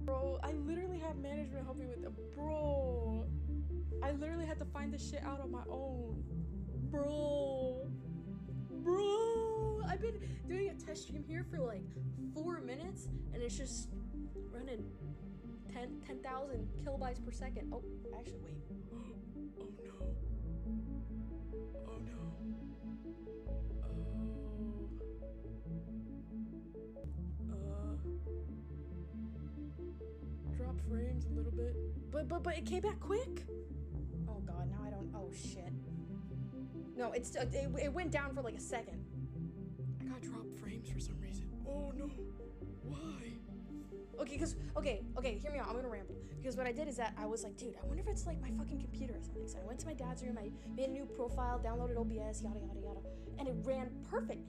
Bro, I literally have management help me with it. Bro, I literally had to find this shit out on my own. Bro. Bro, I've been doing a test stream here for like 4 minutes and it's just running 10,000 kilobytes per second. Oh, actually, wait. Oh no. Oh no. Drop frames a little bit. But it came back quick. Oh god, now I don't. Oh shit. No, it went down for like a second. I got dropped frames for some reason. Oh no. Why? Okay, hear me out. I'm gonna ramble. Because what I did is that I was like, dude, I wonder if it's like my fucking computer or something. So I went to my dad's room, I made a new profile, downloaded OBS, yada yada yada, and it ran perfect.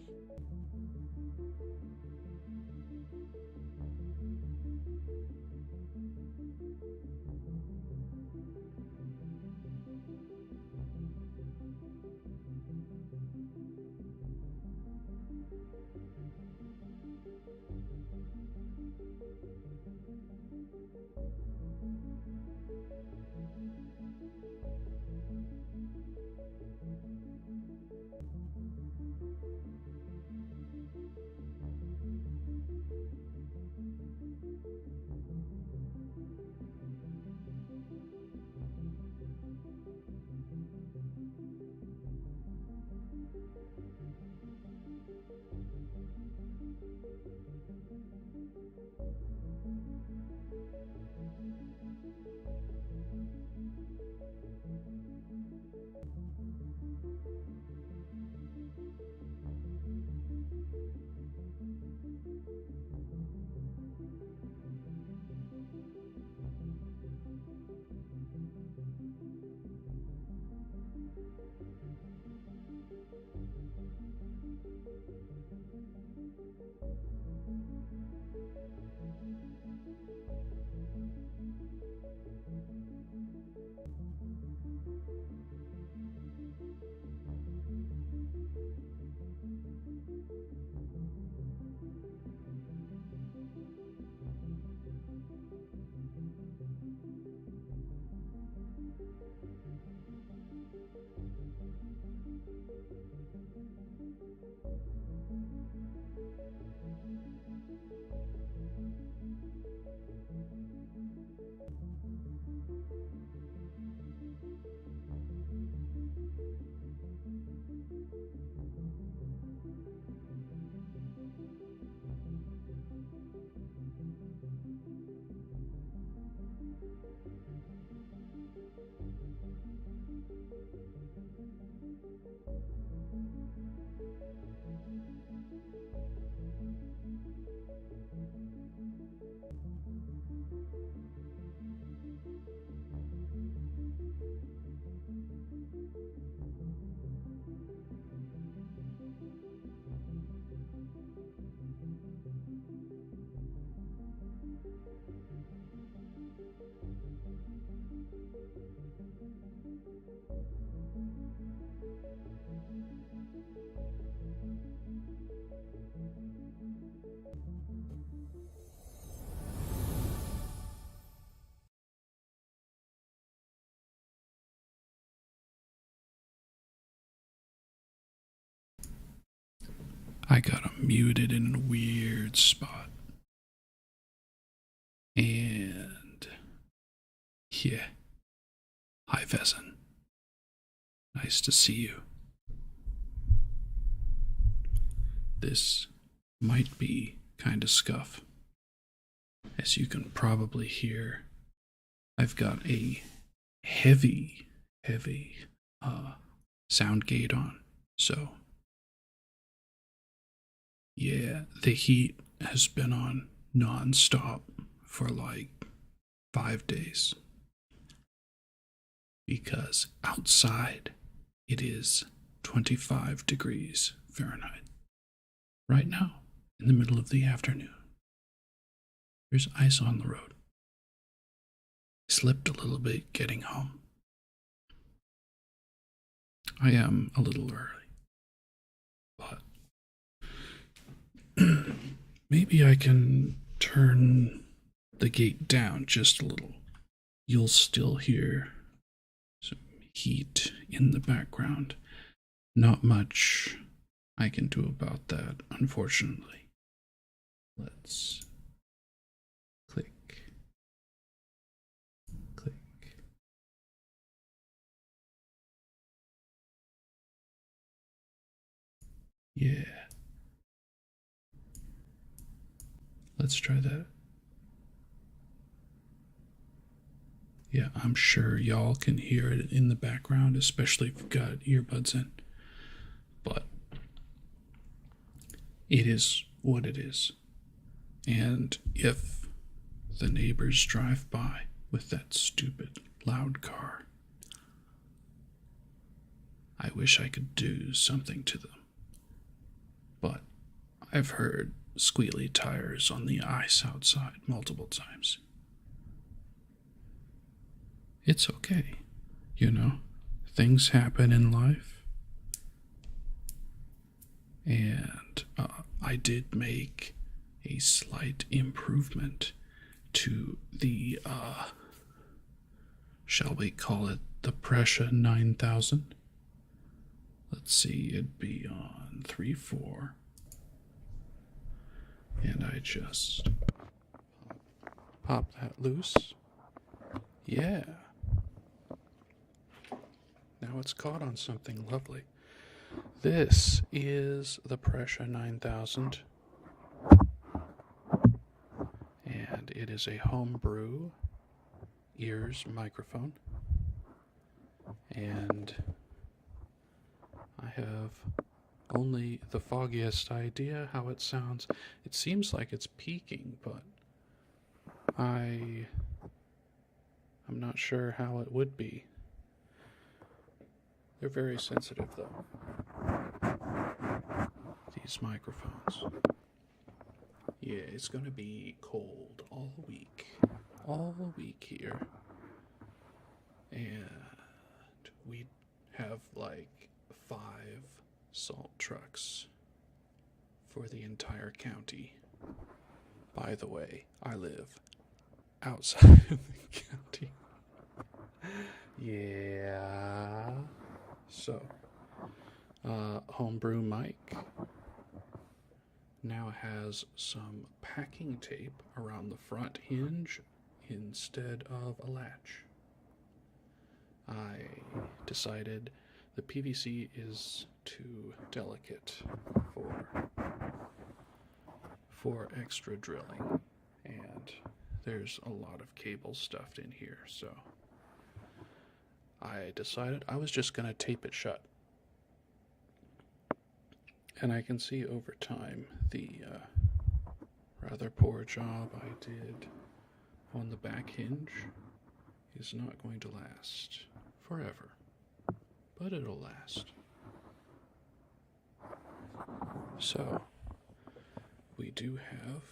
I got him muted in a weird spot. And yeah. Hi, Pheasant. Nice to see you. This might be kinda scuff. As you can probably hear, I've got a heavy sound gate on. So yeah, the heat has been on non-stop for like 5 days. Because outside it is 25 degrees Fahrenheit. Right now, in the middle of the afternoon. There's ice on the road. slipped a little bit getting home. I am a little early, but maybe I can turn the gate down just a little. You'll still hear some heat in the background. Not much I can do about that, unfortunately. Let's click, click. Yeah. Let's try that. Yeah, I'm sure y'all can hear it in the background, especially if you've got earbuds in. But it is what it is. And if the neighbors drive by with that stupid loud car, I wish I could do something to them. But I've heard squealy tires on the ice outside multiple times. It's okay, you know, things happen in life. And I did make a slight improvement to the, shall we call it the Pressure 9000? Let's see, it'd be on 3-4. And I just pop that loose. Yeah. Now it's caught on something lovely. This is the Pressure 9000. And it is a homebrew ears microphone. And I have only the foggiest idea how it sounds. It seems like it's peaking, but I'm not sure how it would be. They're very sensitive, though, these microphones. Yeah, it's gonna be cold all week here. And we have like 5 salt trucks for the entire county. By the way, I live outside of the county. Yeah. So, homebrew Mike now has some packing tape around the front hinge instead of a latch. I decided the PVC is too delicate for extra drilling, and there's a lot of cable stuffed in here, so I decided I was just going to tape it shut. And I can see over time the rather poor job I did on the back hinge is not going to last forever, but it'll last. So, we do have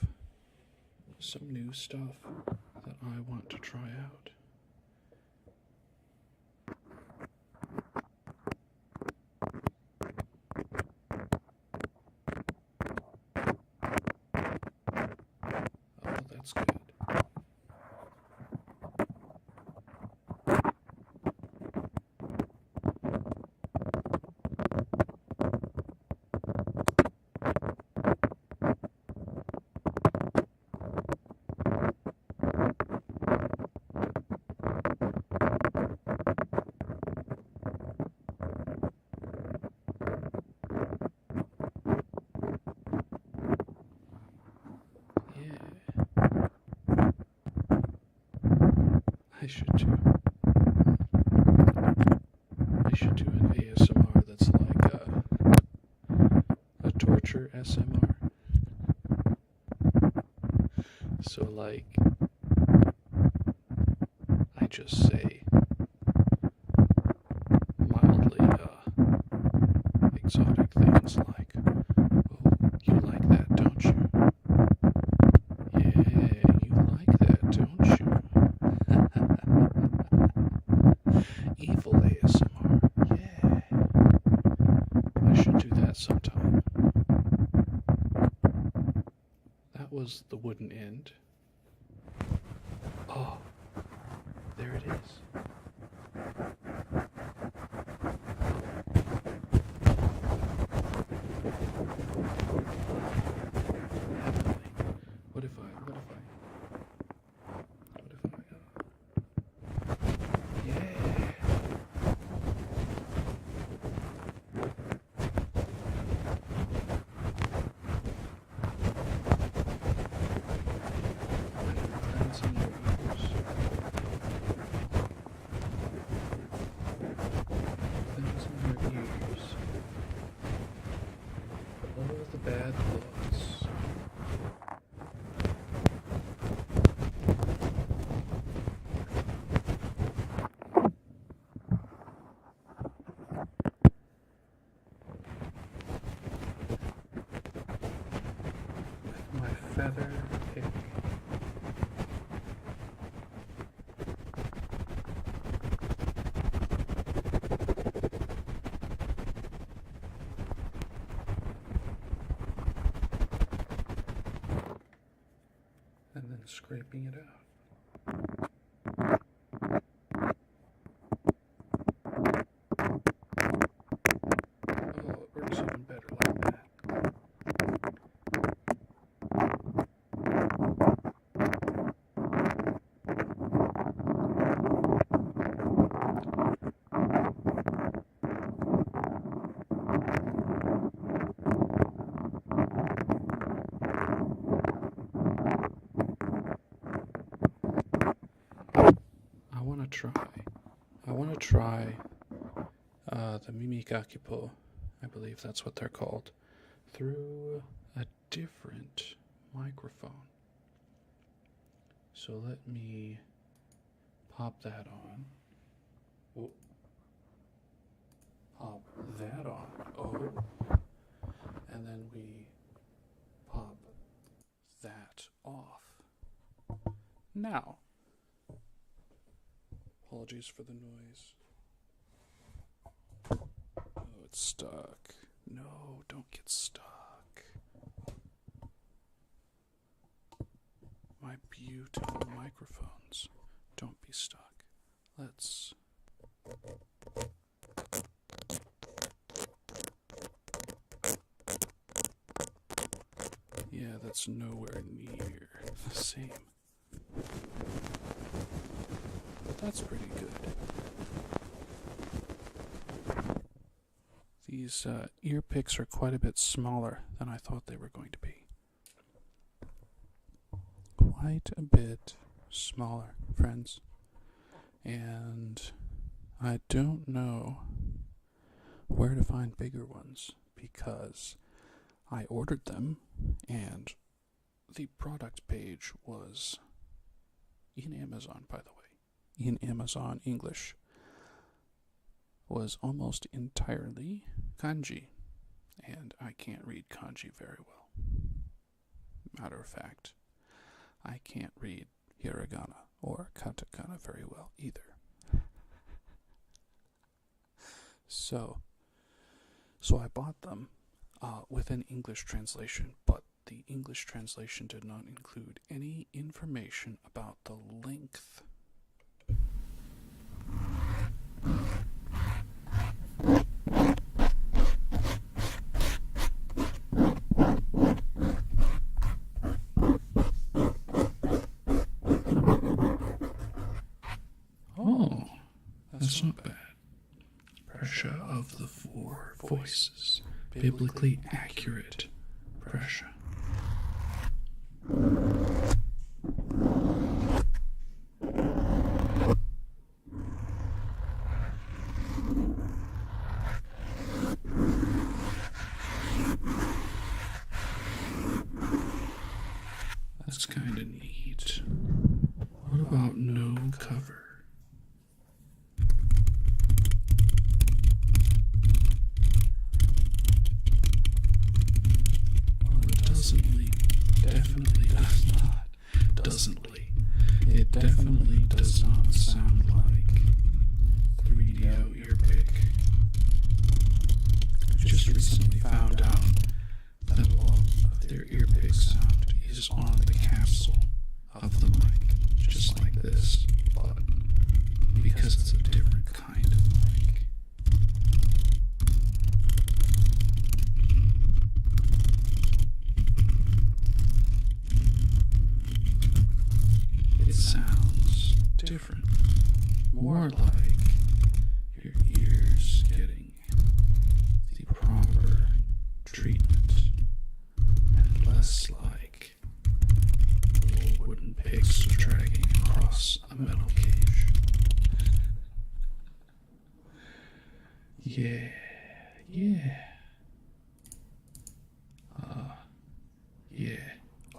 some new stuff that I want to try out. Oh, that's good. I should do an ASMR that's like a torture SMR. So like, I just say mildly exotic things like, "Oh, you like that, don't you? Yeah, you like that, don't you?" was the wooden end. Oh, there it is. Heavenly. What if I, yeah. Plants in your ears. Plants in your ears. All the bad thoughts. With my feather pick. And then scraping it out. Oh, it works even better like that. I want to try the Mimikakipo, I believe that's what they're called, through a different microphone. So let me pop that on. Oh. Pop that on. Oh. And then we pop that off. Now, apologies for the noise. Oh, it's stuck. No, don't get stuck. My beautiful microphones, don't be stuck. Let's... Yeah, that's nowhere near the same. But that's pretty good. These ear picks are quite a bit smaller than I thought they were going to be. Quite a bit smaller, friends. And I don't know where to find bigger ones because I ordered them and the product page was in Amazon, by the way, in Amazon English, was almost entirely kanji, and I can't read kanji very well. Matter of fact, I can't read hiragana or katakana very well either. So I bought them with an English translation, but the English translation did not include any information about the length. Oh, that's not bad. Pressure of the four voices. Biblically accurate pressure. That's kind of neat. What about no cover? It definitely does not sound like 3DO earpick. I just recently found out that a lot of their earpick sound is on the capsule of the mic, just like this, but because it's a different kind of mic. It sounds different, more like your ears getting the proper treatment, and less like little wooden pigs dragging across a metal cage. Yeah. Yeah.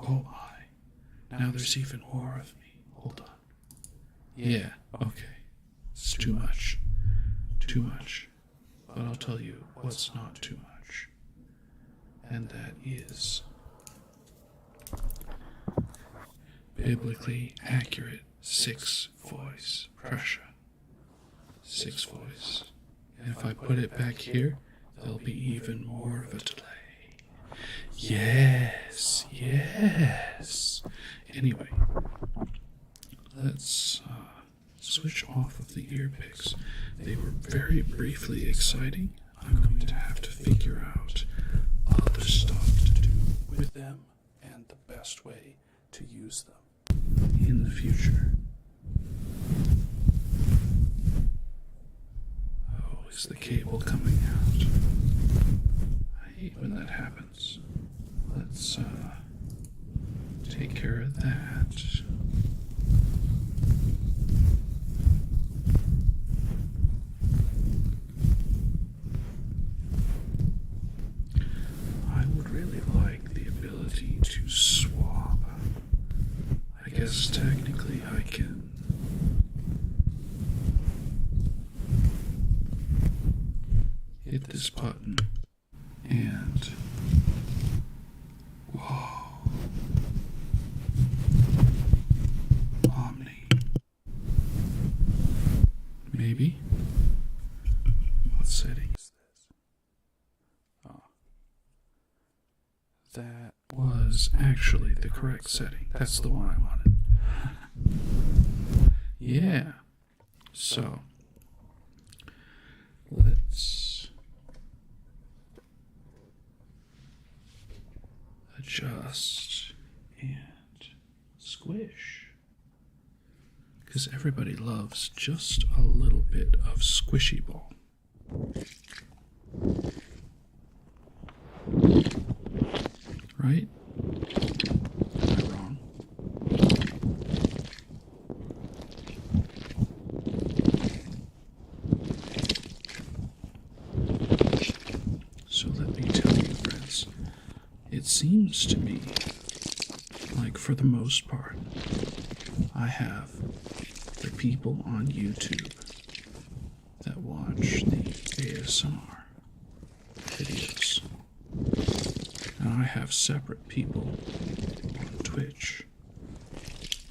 Oh my. Now there's even more of me. Hold on. Yeah, okay. It's too much. Too much. But I'll tell you what's not too much. And that is biblically accurate 6-voice pressure. 6-voice. And if I put it back here, there'll be even more of a delay. Yes. Anyway, let's switch off of the ear picks. They were very briefly exciting. I'm going to have to figure out other stuff to do with them and the best way to use them in the future. Oh, is the cable coming out? I hate when that happens. Let's take care of that. I would really like the ability to swap. I guess technically I can hit this button and whoa, Omni. Maybe. What setting is this? Oh. That was actually the correct setting. That's the one I wanted. Yeah. So, let's adjust and squish. Because everybody loves just a little bit of squishy ball. Right? Am I wrong? So let me tell you, friends, it seems to me like for the most part, I have the people on YouTube that watch the ASMR videos. And I have separate people on Twitch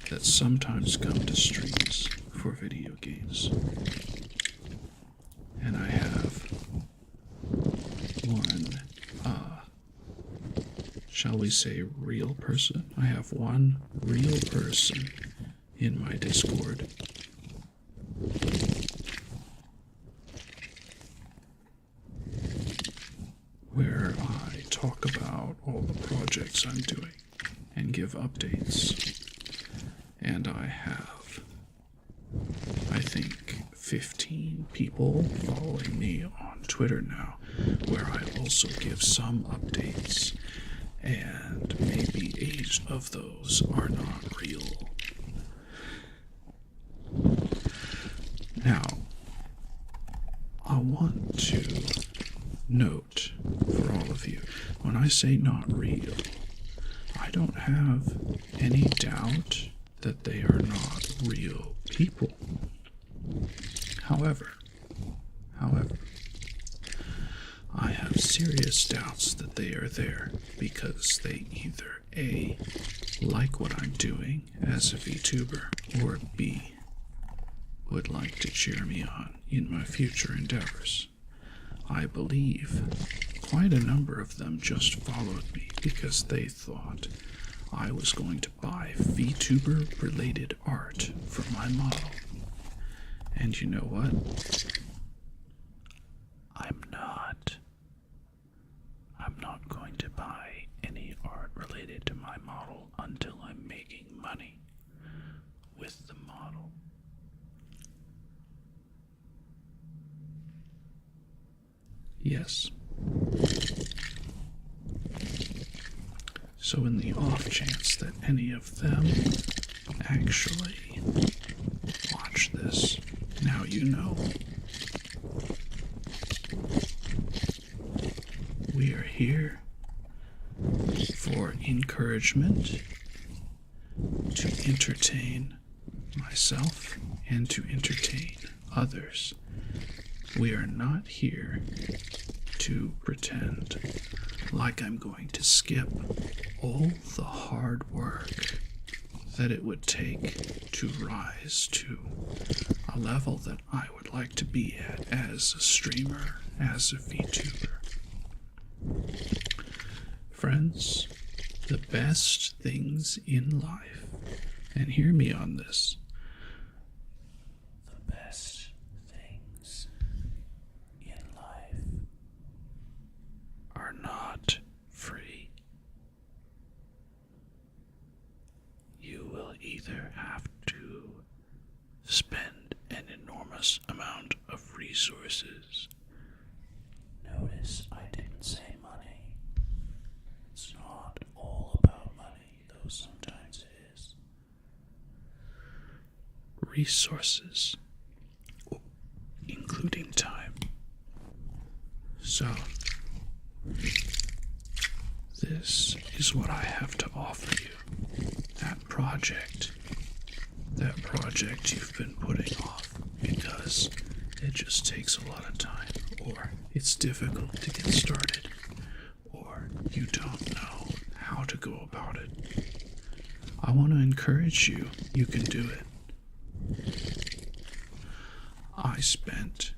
that sometimes come to streams for video games. And I have one, shall we say, real person? I have one real person in my Discord where I talk about all the projects I'm doing and give updates. And I have, I think, 15 people following me on Twitter now, where I also give some updates, and maybe 8 of those are not real. Now, I want to note for all of you, when I say not real, I don't have any doubt that they are not real people. However, I have serious doubts that they are there because they either A, like what I'm doing as a VTuber, or B, would like to cheer me on in my future endeavors. I believe quite a number of them just followed me because they thought I was going to buy VTuber-related art for my model. And you know what? I'm not. I'm not going to buy any art related to my model until I'm making money with the model. Yes. So in the off chance that any of them actually watch this, now you know. We are here for encouragement, to entertain myself and to entertain others. We are not here to pretend like I'm going to skip all the hard work that it would take to rise to a level that I would like to be at as a streamer, as a VTuber. Friends, the best things in life, and hear me on this, the best things in life are not free. You will either have to spend an enormous amount of resources. Notice I didn't say money. It's not all about money, though sometimes it is. Resources, including time. So, this is what I have to offer you. That project you've been putting off because it just takes a lot of time, or it's difficult to get started, or you don't know how to go about it. I want to encourage you. You can do it. I spent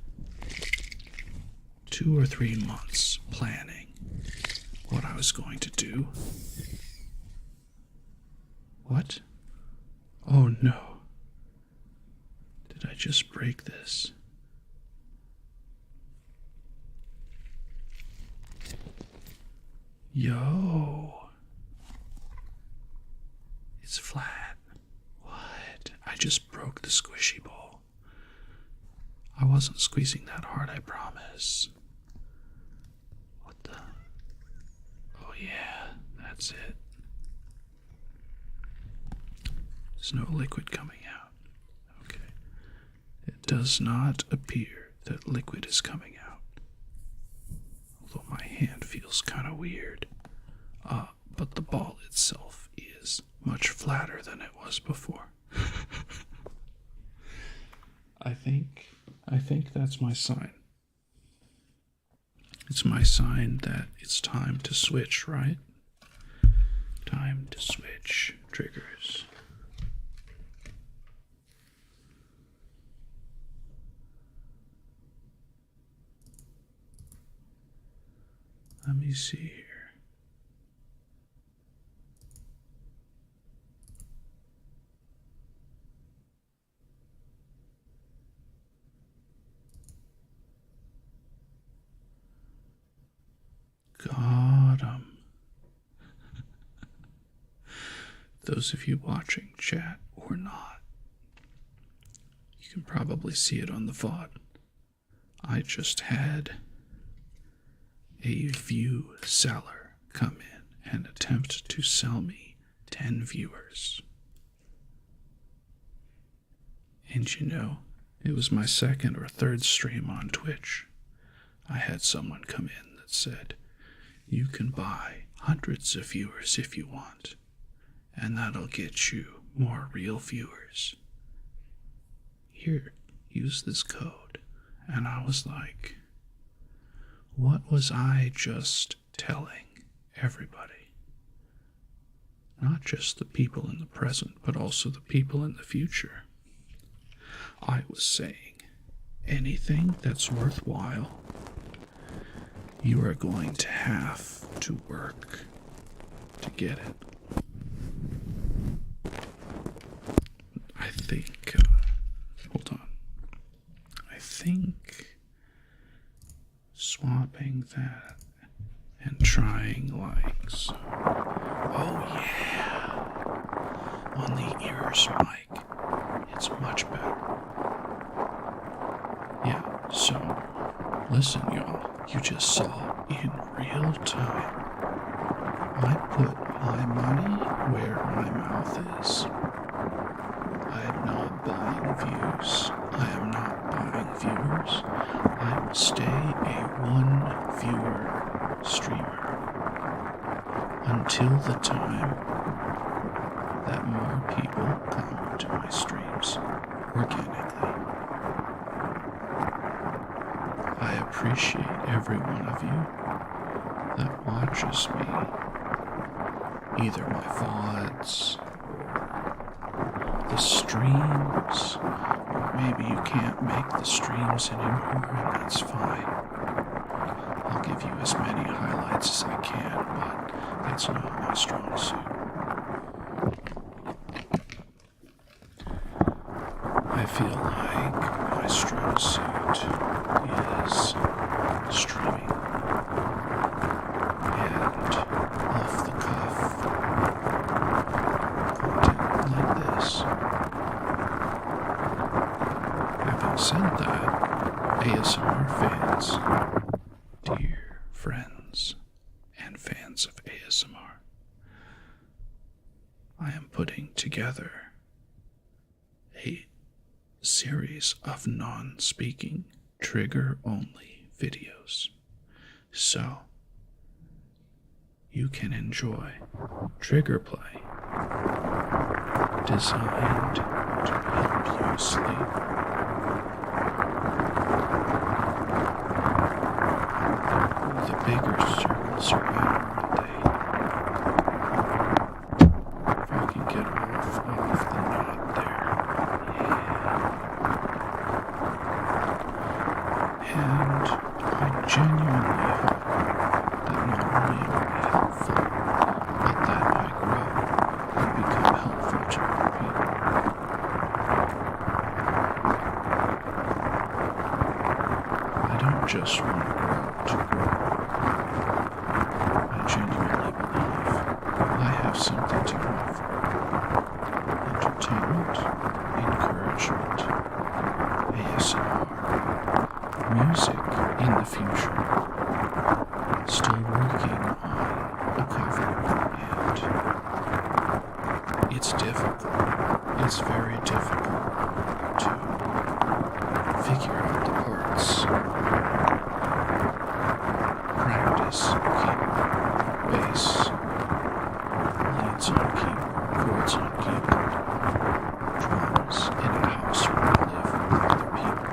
2 or 3 months planning what I was going to do. What? Oh no. Did I just break this? Yo. It's flat. What? I just broke the squishy ball. I wasn't squeezing that hard, I promise. What the? Oh yeah, that's it. There's no liquid coming out. Okay. It does not appear that liquid is coming out. Although my hand feels kind of weird. But the ball itself is much flatter than it was before. I think that's my sign. It's my sign that it's time to switch, right? Time to switch triggers. Let me see here. Got 'em. Those of you watching chat or not, you can probably see it on the VOD. I just had a view seller come in and attempt to sell me 10 viewers. And you know, it was my second or third stream on Twitch. I had someone come in that said, you can buy hundreds of viewers if you want, and that'll get you more real viewers. Here, use this code. And I was like, what was I just telling everybody? Not just the people in the present, but also the people in the future. I was saying, anything that's worthwhile, you are going to have to work to get it. that. And trying like so. Oh yeah. On the ears mic. It's much better. Yeah, so listen y'all. You just saw in real time. I put my money where my mouth is. I am not buying views. I am not buying viewers. I will stay a one viewer streamer until the time that more people come to my streams organically. I appreciate every one of you that watches me, either my VODs or the streams, or maybe you can't make the streams anymore, and that's fine. I'll give you as many highlights as I can, but that's not my strong suit. I feel like my strong suit is streaming and off the cuff content like this. Having said that, ASMR fans, dear friends and fans of ASMR, I am putting together a series of non-speaking, trigger-only videos, so you can enjoy trigger play designed to help you sleep. The bigger circles are better, aren't they? If I can get off of the knot there. And I genuinely hope that not only are we helpful, but that I grow and become helpful to other people. I don't just want to grow. I genuinely believe I have something to offer. Entertainment, encouragement, ASMR, music in the future. Still working on a cover, and it's difficult. It's very difficult to figure out the parts. Practice keyboard, bass, leads on keyboard, chords on keyboard, drums in a house where I live with other people.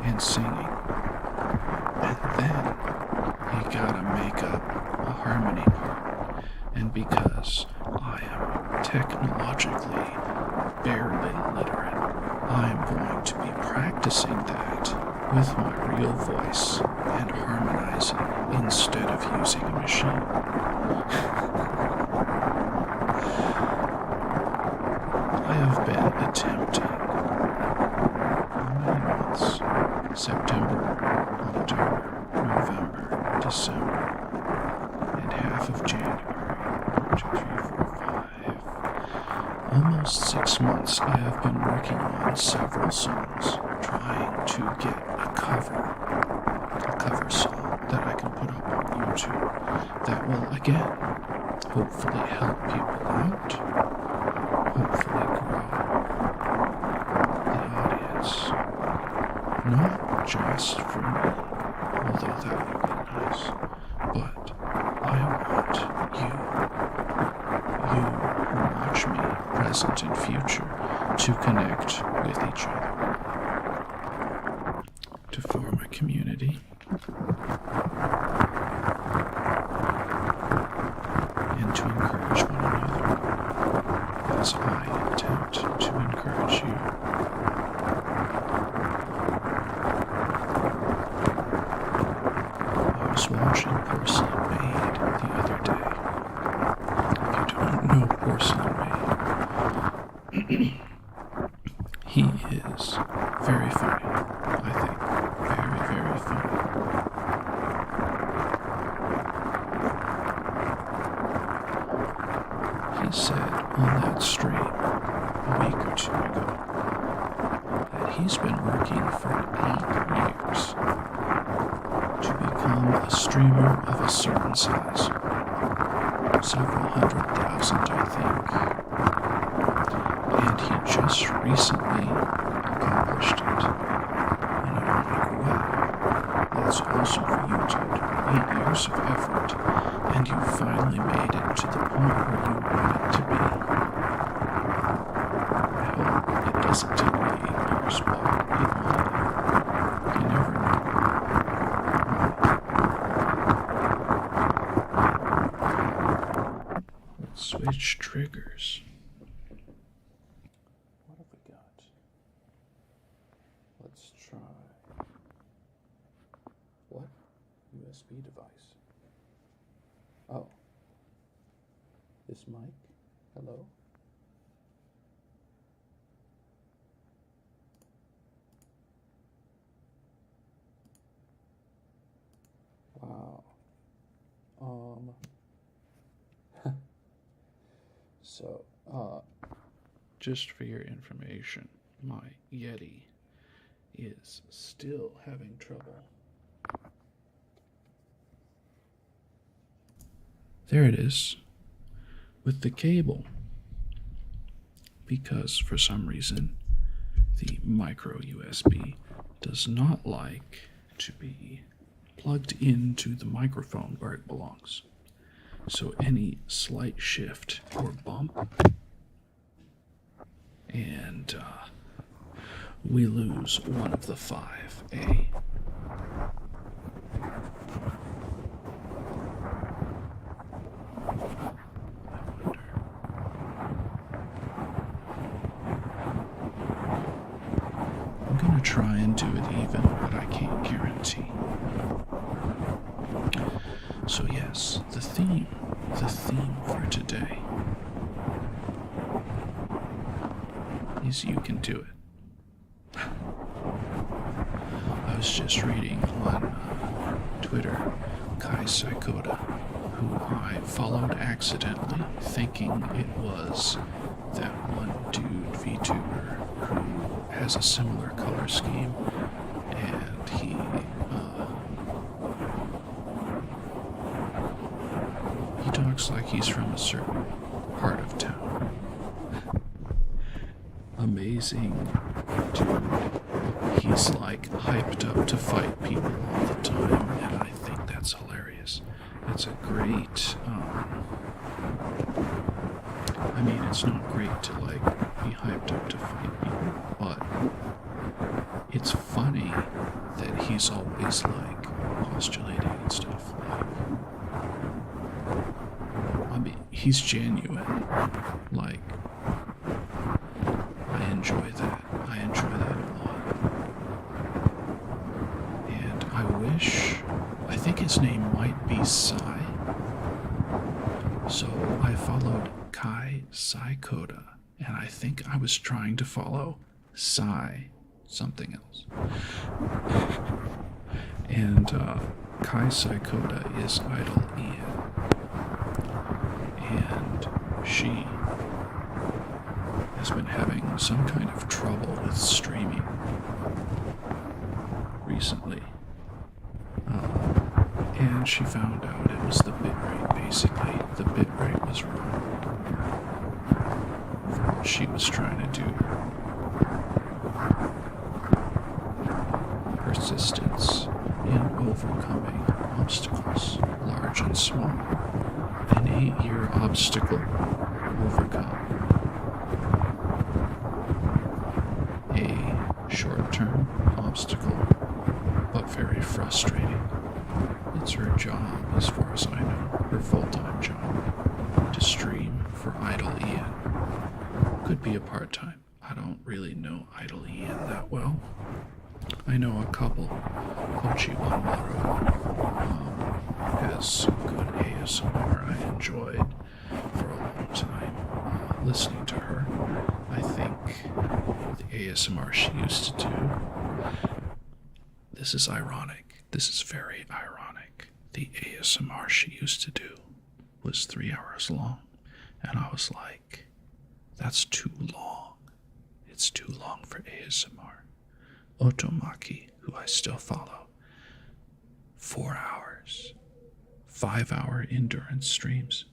And singing. And then you gotta make up a harmony part. And because I am technologically barely literate, I am going to be practicing that with my real voice and harmonizing instead of using a machine. I have been attempting how many months? September, October, November, December, and half of January. 1, 2, 3, 4, 5. Almost 6 months I have been working on several songs, trying to get a cover song that I can put up on YouTube that will again hopefully help people out, hopefully grow the audience. Not just for me, although that would be nice, but I want you who watch me, present and future, to connect with each other, to form a community, and to encourage one another, as I attempt to encourage you. I was watching Porcelain Maid the other day. If you don't know Porcelain Maid, he's been working for 8 years to become a streamer of a certain size. Several 100,000, I think. And he just recently accomplished it. And I'm like, wow, that's awesome for you, dude. 8 years of effort, and you finally made it to the point where you want it to be. I hope it doesn't take me 8 years, but it might. You never know. Let's switch triggers. What have we got? Let's try. What? USB device. Oh. This mic? Hello? Wow. So, just for your information, my Yeti is still having trouble. There it is, with the cable, because for some reason the micro USB does not like to be plugged into the microphone where it belongs. So any slight shift or bump, and we lose one of the 5A. I'm gonna try and do it even, but I can't guarantee. So yes, the theme for today is you can do it. I was just reading on Twitter, Kai Saikoda, who I followed accidentally, thinking it was that one dude VTuber who has a similar color scheme, and he talks like he's from a certain part of town. Amazing dude. He's like hyped up to fight people all the time, and I think that's hilarious. It's a great, I mean, it's not great to like be hyped up to fight people, but it's funny that he's always like postulating and stuff. Like, I mean, he's genuine. Like, I enjoy that. I enjoy that a lot. And I think his name might be Sai. So I followed Kai Saikoda, and I think I was trying to follow Sai something else. And Kai Saikoda is Idol Ian. And she has been having some kind of trouble with streaming recently. And she found out it was the bitrate, basically. The bitrate was wrong for what she was trying to do. Persistence in overcoming obstacles, large and small. An 8-year obstacle overcome. A short-term obstacle, but very frustrating. It's her job, as far as I know, her full-time job, to stream for Idol Ian. Could be a part-time. I don't really know Idol Ian that well. I know a couple. Kochi Wanmaru has good ASMR I enjoyed for a long time listening to her. I think the ASMR she used to do, this is ironic. This is very ironic. The ASMR she used to do was 3 hours long. And I was like, that's too long. It's too long for ASMR. Otomaki, who I still follow. 4 hours, 5-hour endurance streams.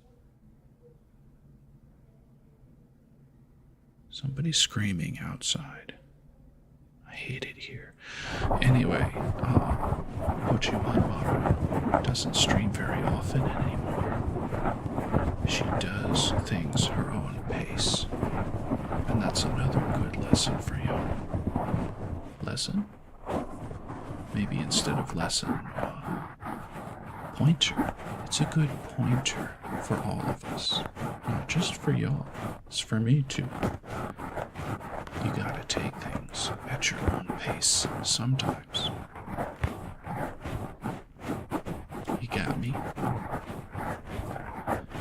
Somebody's screaming outside. I hate it here. Anyway, Ochimanmaru doesn't stream very often anymore. She does things her own pace. And that's another good lesson for you. Lesson? Maybe instead of lesson, pointer. It's a good pointer for all of us. Not just for y'all. It's for me too. You gotta take things at your own pace sometimes. You got me?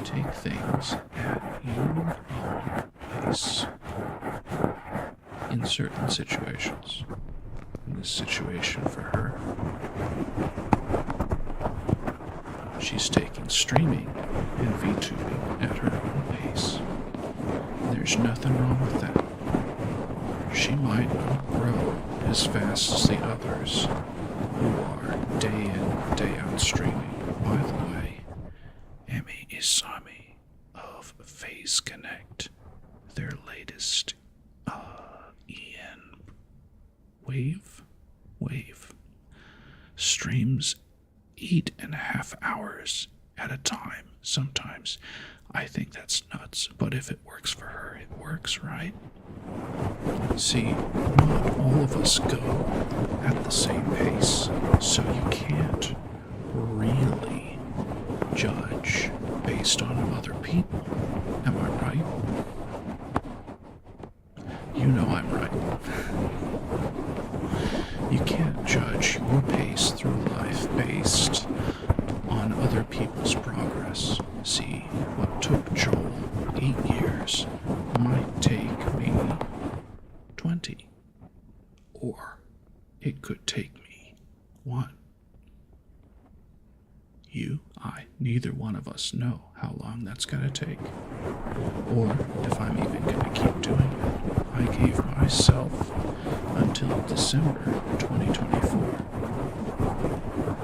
Take things at your own pace. In certain situations. In this situation for her, she's taking streaming and VTubing at her own pace. There's nothing wrong with that. She might not grow as fast as the others who are day in, day out streaming. By the way, Emi Isami of Phase Connect, their latest Wave streams 8.5 hours at a time. Sometimes I think that's nuts, but if it works for her, it works, right? See, not all of us go at the same pace, so you can't really judge based on other people. Am I right? You know I'm right. You can't judge your pace through life based on other people's progress. See, what took Joel 8 years might take me 20. Or it could take me 1. Neither one of us know how long that's going to take. Or if I'm even going to keep doing it. I gave myself until December 2024.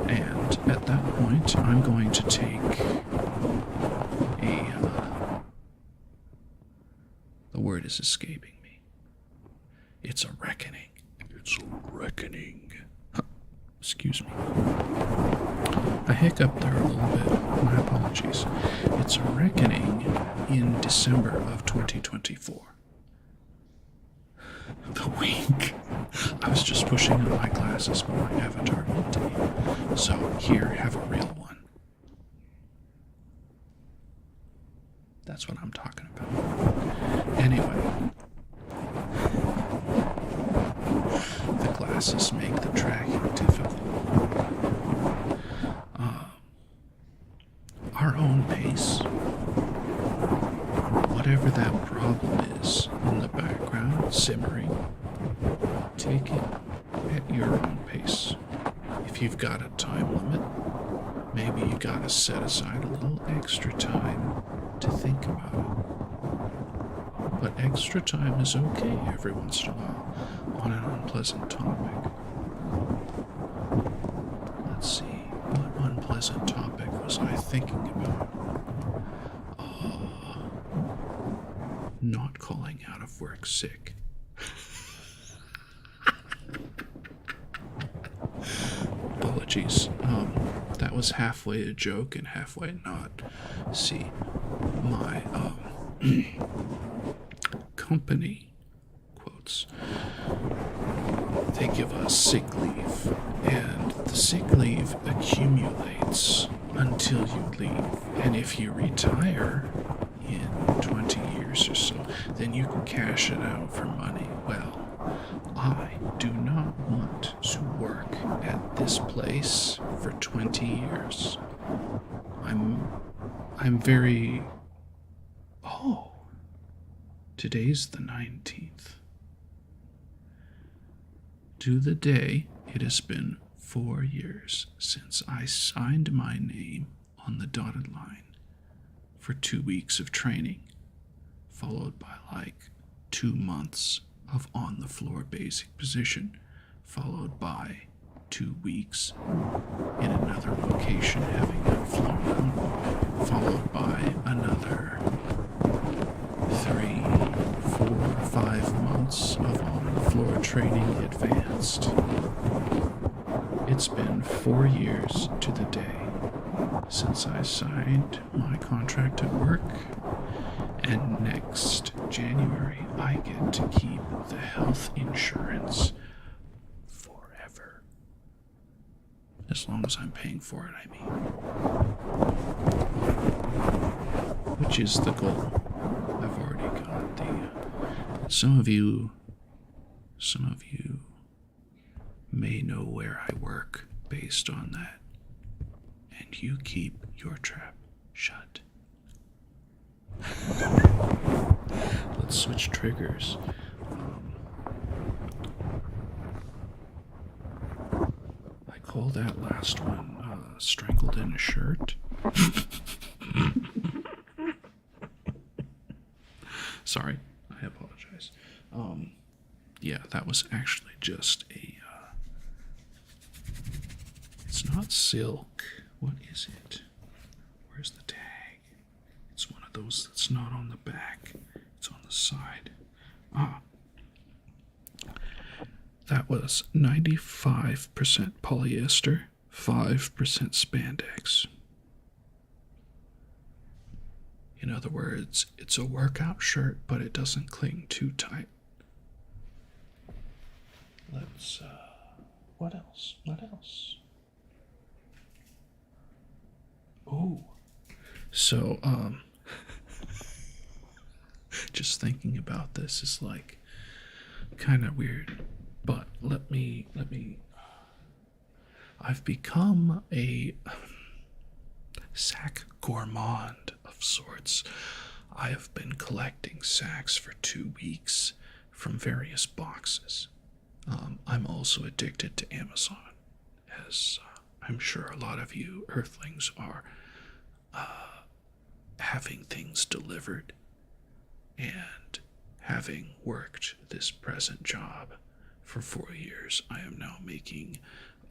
And at that point, I'm going to take the word is escaping me. It's a reckoning. It's a reckoning. Excuse me. I hiccuped there a little bit. My apologies. It's a reckoning in December of 2024. The wink. I was just pushing on my glasses, but my avatar won't take. So here, have a real one. That's what I'm talking about. Anyway. The glasses make the tracking difficult. Our own pace. Whatever that problem is in the background, simmering, take it at your own pace. If you've got a time limit, maybe you gotta set aside a little extra time to think about it. But extra time is okay every once in a while on an unpleasant topic. Let's see, what unpleasant topic was I thinking about? Not calling out of work sick. Apologies. That was halfway a joke and halfway not. See, my company, quotes, they give us sick leave, and the sick leave accumulates until you leave. And if you retire in 20 years or so, then you can cash it out for money. Well, I do not want to work at this place for 20 years. I'm very... Oh, today's the 19th. To the day, it has been 4 years since I signed my name on the dotted line for 2 weeks of training, followed by like 2 months of on-the-floor basic position, followed by 2 weeks in another location having it flown out, followed by another 3, 4, 5 months of on-the-floor training advanced. It's been 4 years to the day since I signed my contract at work, and next January I get to keep the health insurance forever. As long as I'm paying for it, I mean. Which is the goal. I've already got the... Some of you may know where I work based on that. And you keep your trap shut. Let's switch triggers. I call that last one strangled in a shirt. Sorry, I apologize. Yeah, that was actually just a... it's not silk. What is it? Where's the tag? It's one of those that's not on the back. It's on the side. That was 95% polyester, 5% spandex. In other words, it's a workout shirt, but it doesn't cling too tight. Let's, what else? What else? Oh, so, just thinking about this is like kind of weird, but let me, I've become a sack gourmand of sorts. I have been collecting sacks for 2 weeks from various boxes. I'm also addicted to Amazon, as I'm sure a lot of you earthlings are, having things delivered, and having worked this present job for 4 years, I am now making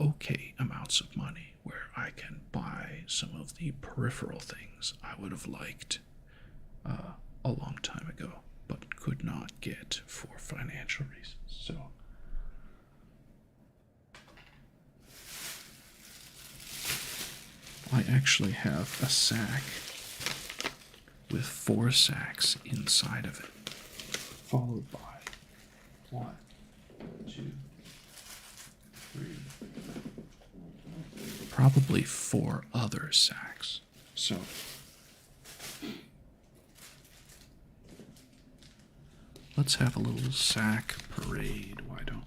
okay amounts of money where I can buy some of the peripheral things I would have liked a long time ago, but could not get for financial reasons. So I actually have a sack with 4 sacks inside of it, followed by 1, 2, 3, probably 4 other sacks. So let's have a little sack parade, why don't we?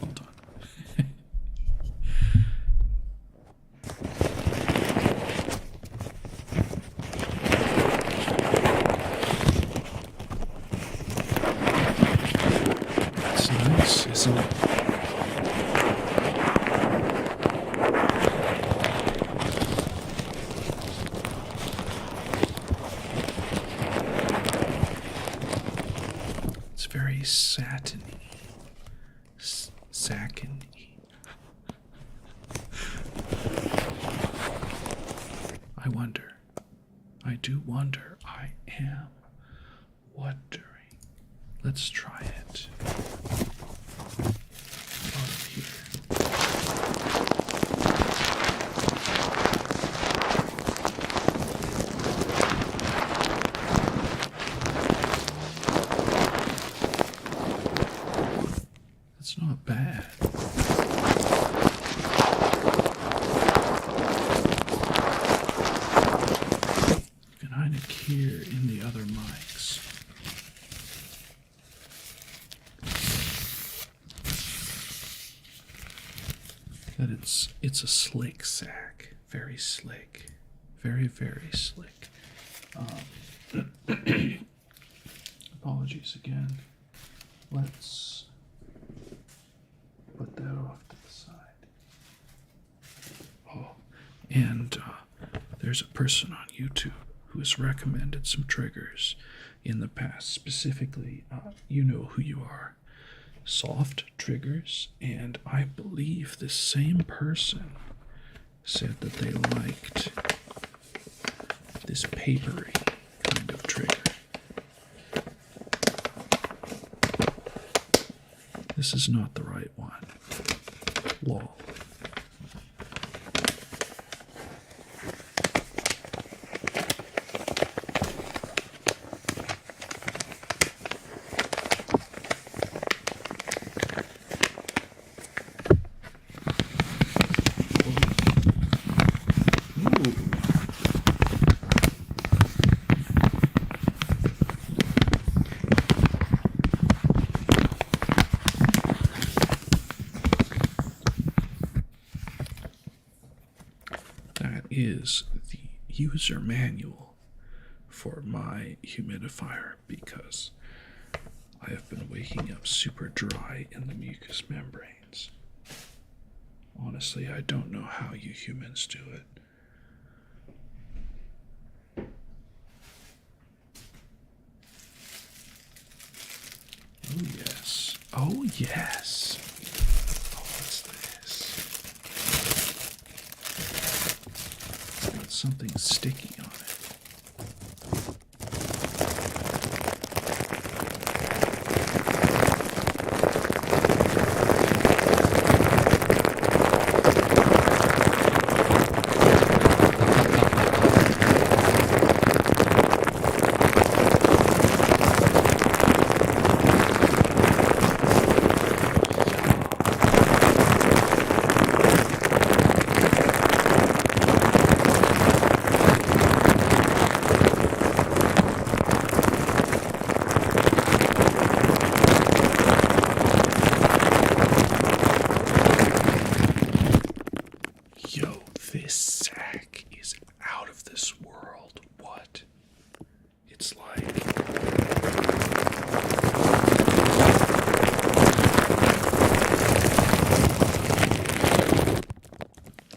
Hold on. That's nice, isn't it? It's very satiny. Sackiny. I wonder. I do wonder. I am wondering. Let's try it. Out of here. That's not bad. You can kind of hear in the other mics. That it's a slick sack. Very slick. Very, very slick. Apologies again. Let's put that off to the side. Oh, and there's a person on YouTube who has recommended some triggers in the past. Specifically, you know who you are. Soft triggers, and I believe this same person said that they liked this papery kind of trigger. This is not the right one. Lol. Is the user manual for my humidifier, because I have been waking up super dry in the mucous membranes. Honestly, I don't know how you humans do it. Oh yes. Oh yes. What's this? Something sticky on it. This sack is out of this world. What? It's like...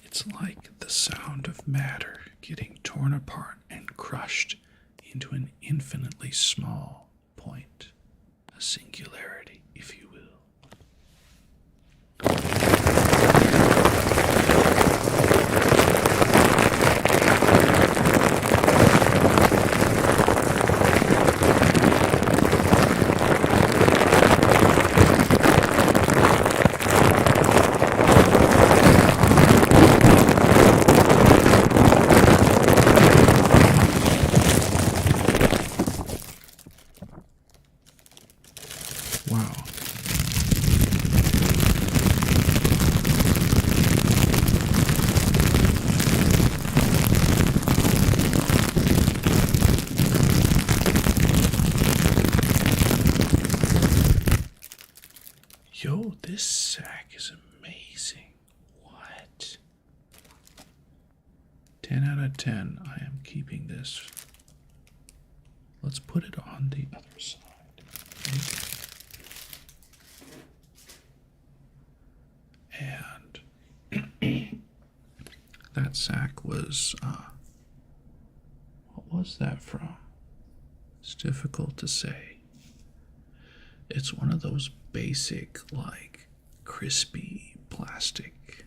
It's like the sound of matter getting torn apart and crushed into an infinitely small point. A singularity, if you will. Wow. Yo, this sack is amazing. What? 10 out of 10. I am keeping this. Let's put it on the other side. And that sack was, what was that from? It's difficult to say. It's one of those basic, like, crispy plastic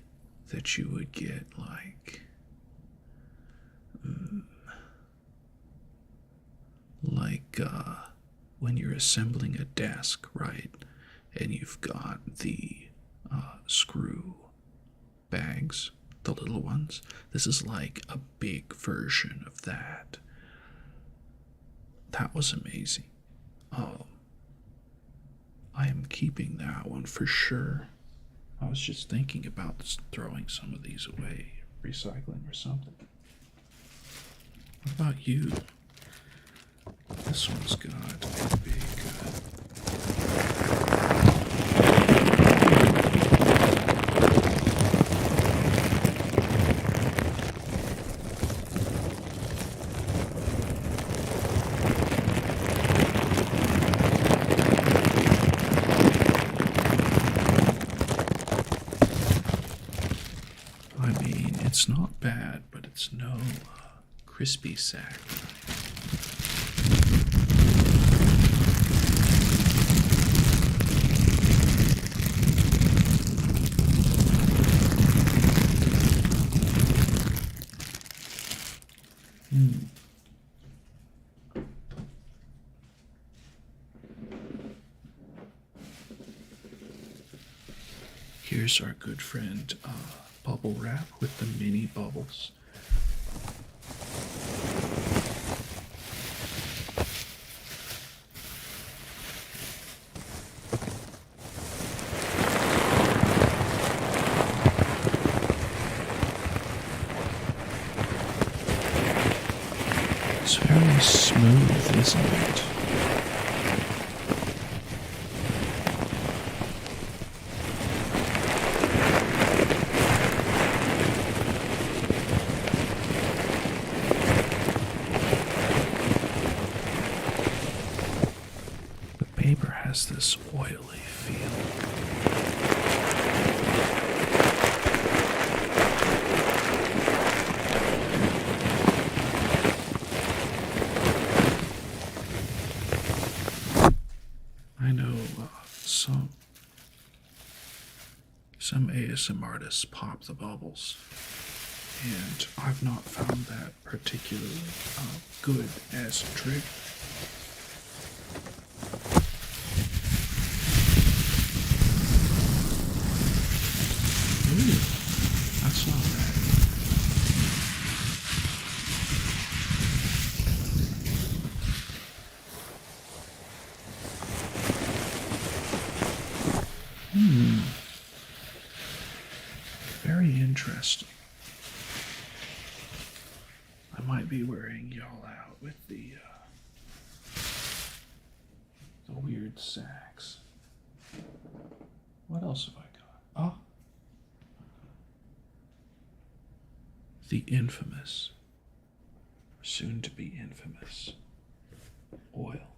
that you would get, like, when you're assembling a desk, right? And you've got the screw bags, the little ones. This is like a big version of that. That was amazing. I am keeping that one for sure. I was just thinking about throwing some of these away, recycling or something. What about you? This one's got a big... it's not bad, but it's no crispy sack. Here's our good friend bubble wrap with the mini bubbles. It's very smooth, isn't it? The paper has this oily feel. I know some ASM artists pop the bubbles, and I've not found that particularly good as a trick. Ooh, that's not bad. Very interesting. I might be wearing y'all out with the weird sacks. What else have I got? Oh, the infamous, soon to be infamous, oil.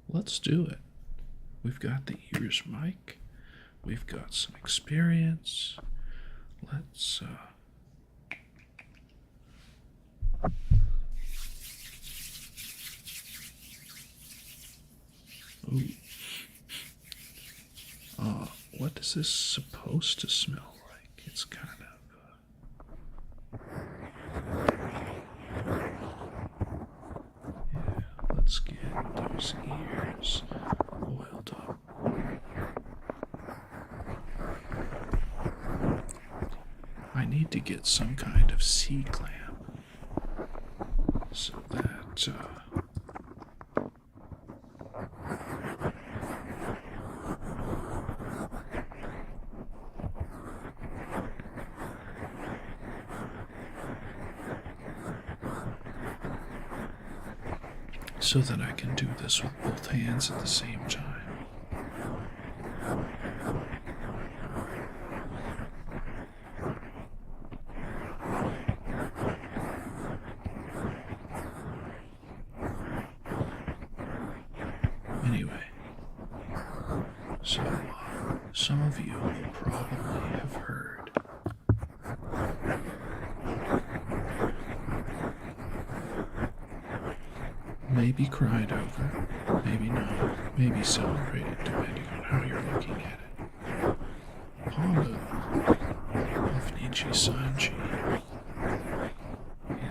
Let's do it. We've got the ears mic. We've got some experience. Let's what is this supposed to smell like? It's kind of yeah, let's get those ears oiled up. I need to get some kind of C-clamp so that I can do this with both hands at the same time. Anyway, so some of you will probably have heard maybe cried over, maybe not, maybe celebrated, depending on how you're looking at it. Pongo of Nichi Sanji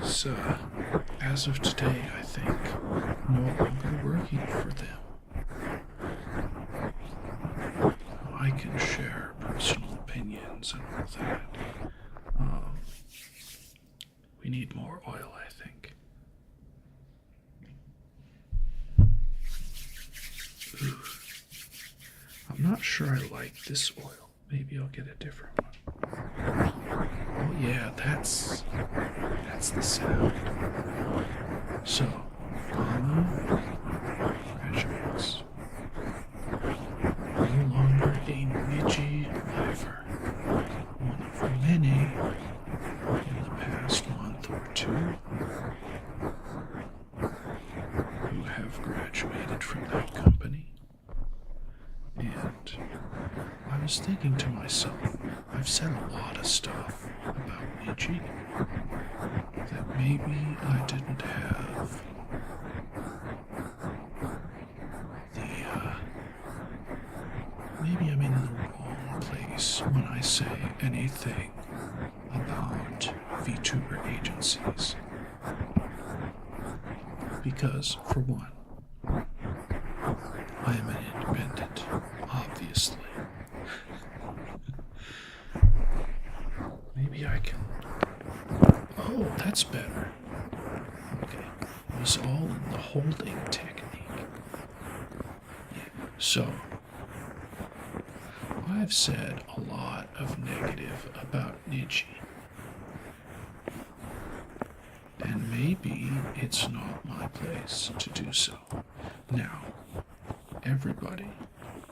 is, as of today, I think, no longer working for them. I can share personal opinions and all that. We need more oil, I think. Ooh. I'm not sure I like this oil. Maybe I'll get a different one. Oh yeah, that's the sound. So, graduates. No longer a Nichi lifer. One of many in the past month or two who have graduated from that company. And I was thinking to myself, I've said a lot of stuff about Nichi. that maybe I didn't have maybe I'm in the wrong place when I say anything about VTuber agencies. Because, for one, I am an independent, obviously. Maybe I can... Oh, that's better. Okay, it was all in the holding technique. Yeah. So, I've said a lot of negative about Nietzsche. And maybe it's not my place to do so. Now, everybody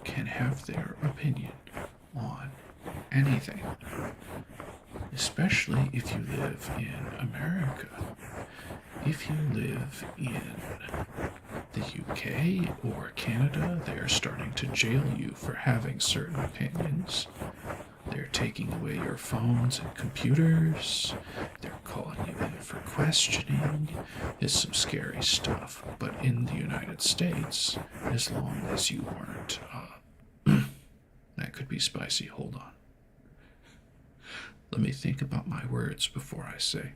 can have their opinion on anything, especially if you live in America. If you live in the UK or Canada, they're starting to jail you for having certain opinions. They're taking away your phones and computers. They're calling you in for questioning. It's some scary stuff. But in the United States, as long as you weren't, that could be spicy. Hold on. Let me think about my words before I say.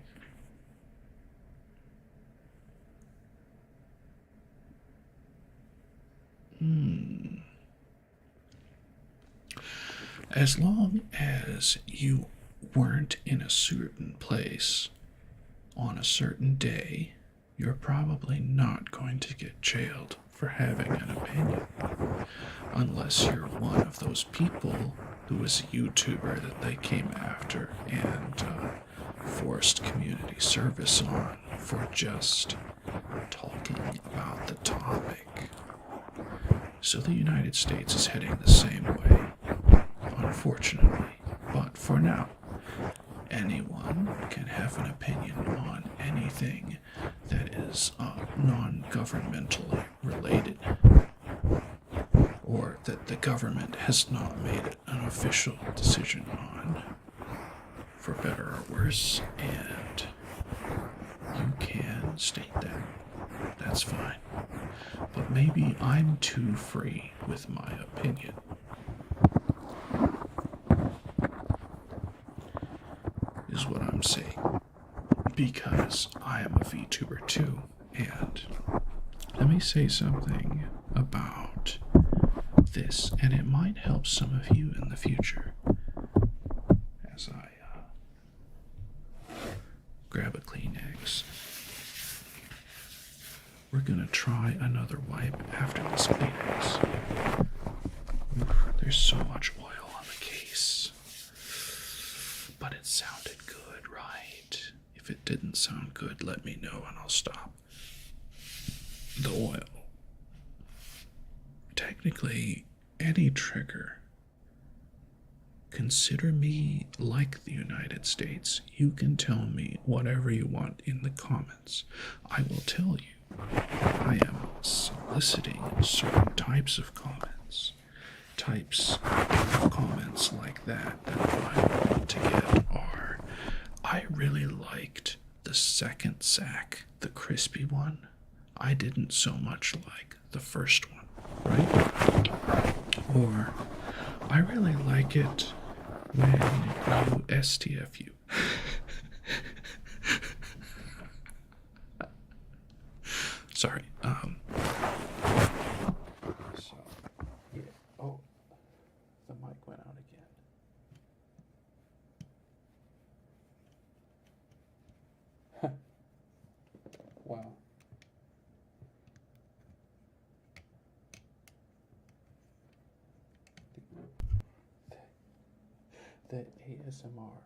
As long as you weren't in a certain place on a certain day, you're probably not going to get jailed for having an opinion. Unless you're one of those people who was a YouTuber that they came after and forced community service on for just talking about the topic. So the United States is heading the same way, unfortunately. But for now, anyone can have an opinion on anything that is non-governmentally related, or that the government has not made an official decision on, for better or worse, and you can state that. That's fine. But maybe I'm too free with my opinion. Is what I'm saying. Because I am a VTuber too. And let me say something about this, and it might help some of you in the future. As I grab a Kleenex. We're gonna try another wipe after this Kleenex. Oof, there's so much oil on the case. But it sounded good, right? If it didn't sound good, let me know and I'll stop. The oil. Technically, any trigger. Consider me like the United States. You can tell me whatever you want in the comments. I will tell you. I am soliciting certain types of comments. Types of comments like that I want to get are, I really liked the second sack, the crispy one. I didn't so much like the first one, right? Or, I really like it when you STFU. Sorry. So, yeah. Oh, the mic went out again. Wow. The ASMR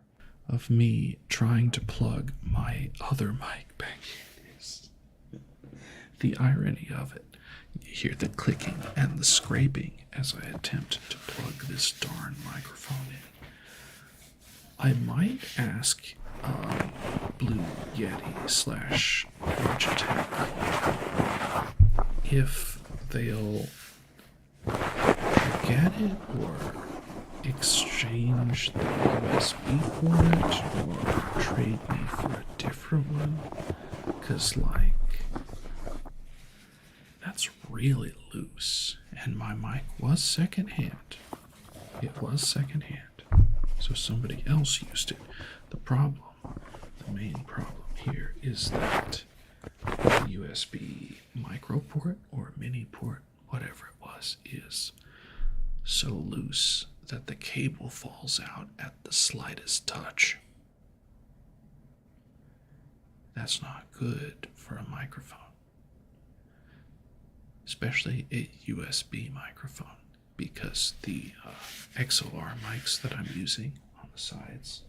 of me trying to plug my other mic back in is the irony of it. You hear the clicking and the scraping as I attempt to plug this darn microphone in. I might ask Blue Yeti / Logitech if they'll get it or exchange the USB port or trade me for a different one? Because, like, that's really loose. And my mic was secondhand. It was secondhand. So somebody else used it. The main problem here is that the USB micro port or mini port, whatever it was, is so loose that the cable falls out at the slightest touch. That's not good for a microphone, especially a USB microphone, because the XLR mics that I'm using on the sides,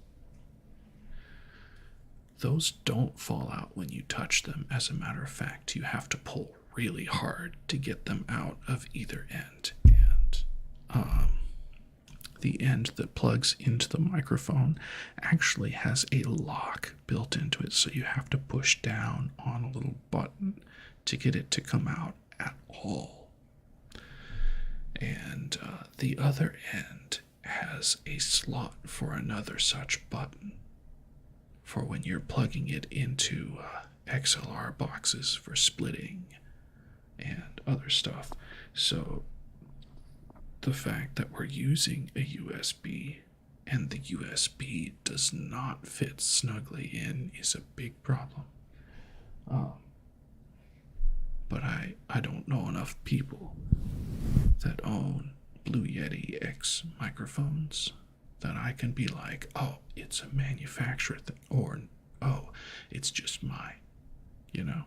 those don't fall out when you touch them. As a matter of fact, you have to pull really hard to get them out of either end. And the end that plugs into the microphone actually has a lock built into it, so you have to push down on a little button to get it to come out at all. And the other end has a slot for another such button for when you're plugging it into XLR boxes for splitting and other stuff. So the fact that we're using a USB and the USB does not fit snugly in is a big problem. But I don't know enough people that own Blue Yeti X microphones that I can be like, oh, it's a manufacturer thing, or oh, it's just mine, you know?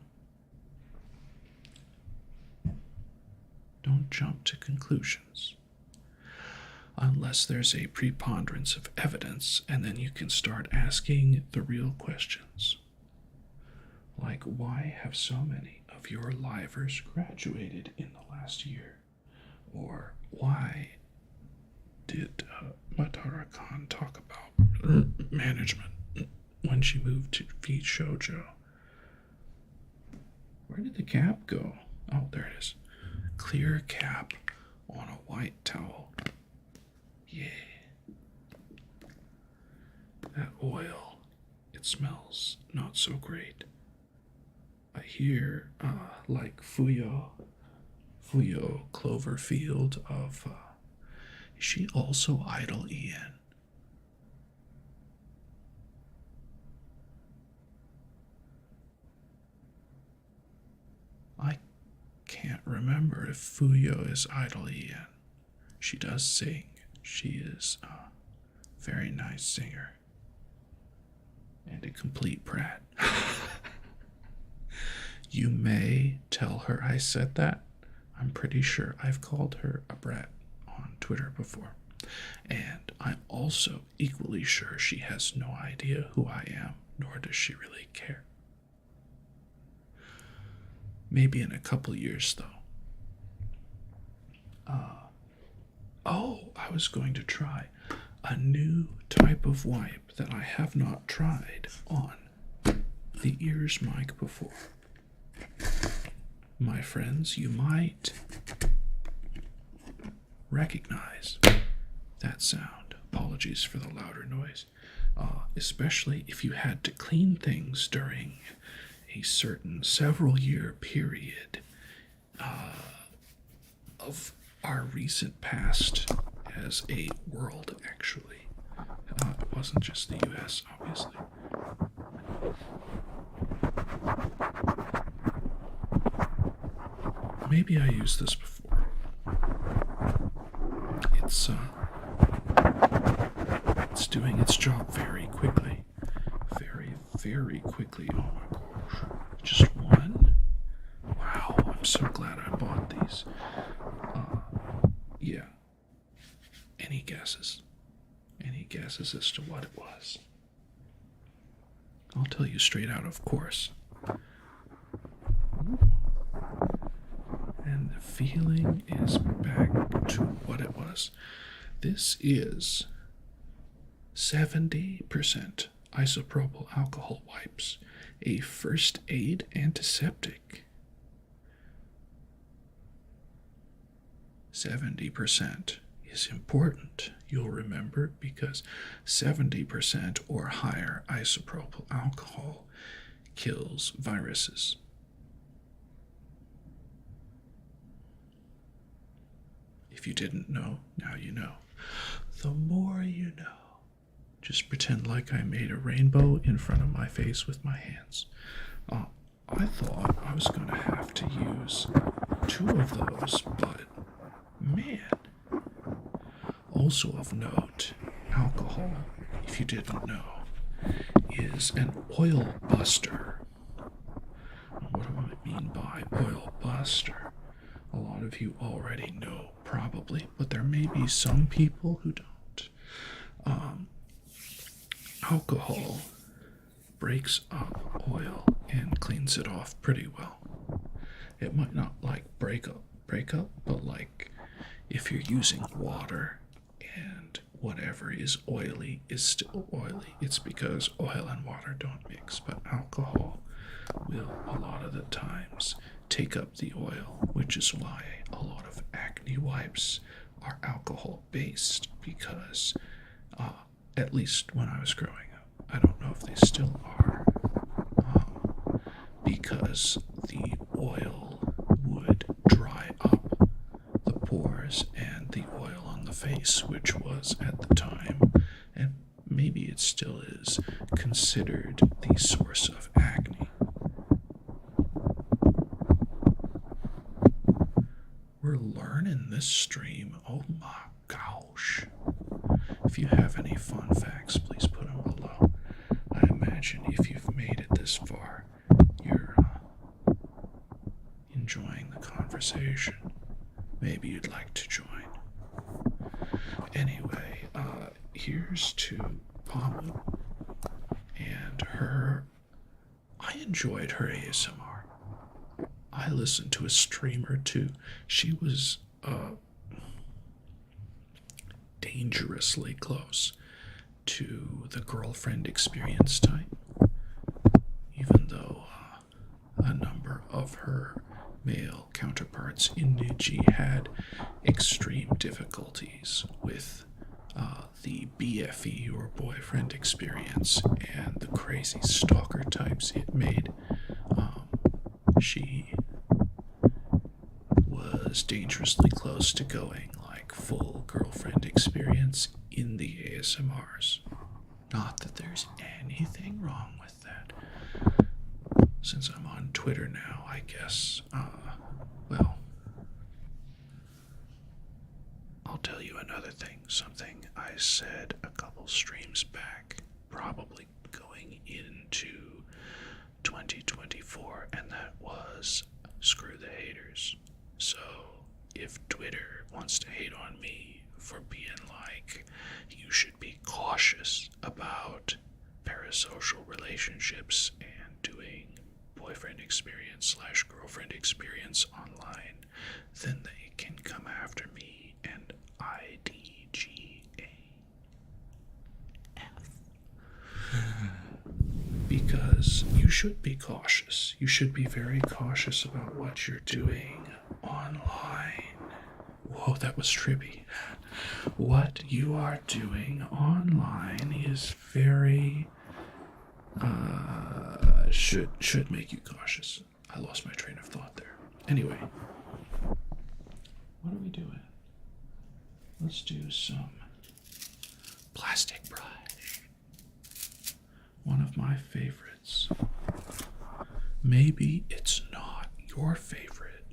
Don't jump to conclusions unless there's a preponderance of evidence, and then you can start asking the real questions. Like, why have so many of your livers graduated in the last year? Or why did Matara Khan talk about management when she moved to feed Shoujo? Where did the cap go? Oh, there it is. Clear cap on a white towel. Yeah. That oil, it smells not so great. I hear, like Fuyo Cloverfield of, is she also Idol Ian? I can't remember if Fuyo is Idol Ian. She does sing. She is a very nice singer. And a complete brat. You may tell her I said that. I'm pretty sure I've called her a brat on Twitter before. And I'm also equally sure she has no idea who I am, nor does she really care. Maybe in a couple years, though. I was going to try a new type of wipe that I have not tried on the ears mic before. My friends, you might recognize that sound. Apologies for the louder noise. Especially if you had to clean things during a certain several-year period of our recent past as a world, actually. It wasn't just the US, obviously. Maybe I used this before. It's doing its job very quickly. Very, very quickly. Oh my gosh. Just one? Wow, I'm so glad I bought these. Yeah. Any guesses? Any guesses as to what it was? I'll tell you straight out, of course. And the feeling is back to what it was. This is 70% isopropyl alcohol wipes, a first aid antiseptic. 70% is important. You'll remember because 70% or higher isopropyl alcohol kills viruses. If you didn't know, now you know. The more you know. Just pretend like I made a rainbow in front of my face with my hands. I thought I was going to have to use 2 of those, but man. Also of note, alcohol, if you didn't know, is an oil buster. What do I mean by oil buster? A lot of you already know, probably, but there may be some people who don't. Alcohol breaks up oil and cleans it off pretty well. It might not break up, but if you're using water and whatever is oily is still oily, it's because oil and water don't mix. But alcohol will a lot of the times take up the oil, which is why a lot of acne wipes are alcohol based, because at least when I was growing up, I don't know if they still are, because the oil would dry up the pores and the oil on the face, which was at the time, and maybe it still is, considered the source of acne. We're learning this stream. Oh my gosh. If you have any fun facts, please put them below. I imagine if you've made it this far, you're enjoying the conversation. Maybe you'd like to join. Anyway, here's to Pamu and her. I enjoyed her ASMR. I listened to a stream or two. She was dangerously close to the girlfriend experience type, even though a number of her male counterparts in Niji had extreme difficulties with the BFE or boyfriend experience and the crazy stalker types it made. She was dangerously close to going full girlfriend experience in the ASMRs. Not that there's anything wrong with that. Since I'm on Twitter now, I guess, I'll tell you another thing. Something I said a couple streams back, probably going into 2024, and that was screw the haters. So if Twitter wants to hate on me for being you should be cautious about parasocial relationships and doing boyfriend experience / girlfriend experience online, then they can come after me and IDGAF. Because you should be cautious. You should be very cautious about what you're doing online. Whoa, that was trippy. What you are doing online is very should make you cautious. I lost my train of thought there. Anyway, what are we doing? Let's do some plastic brush. One of my favorites. Maybe it's not your favorite.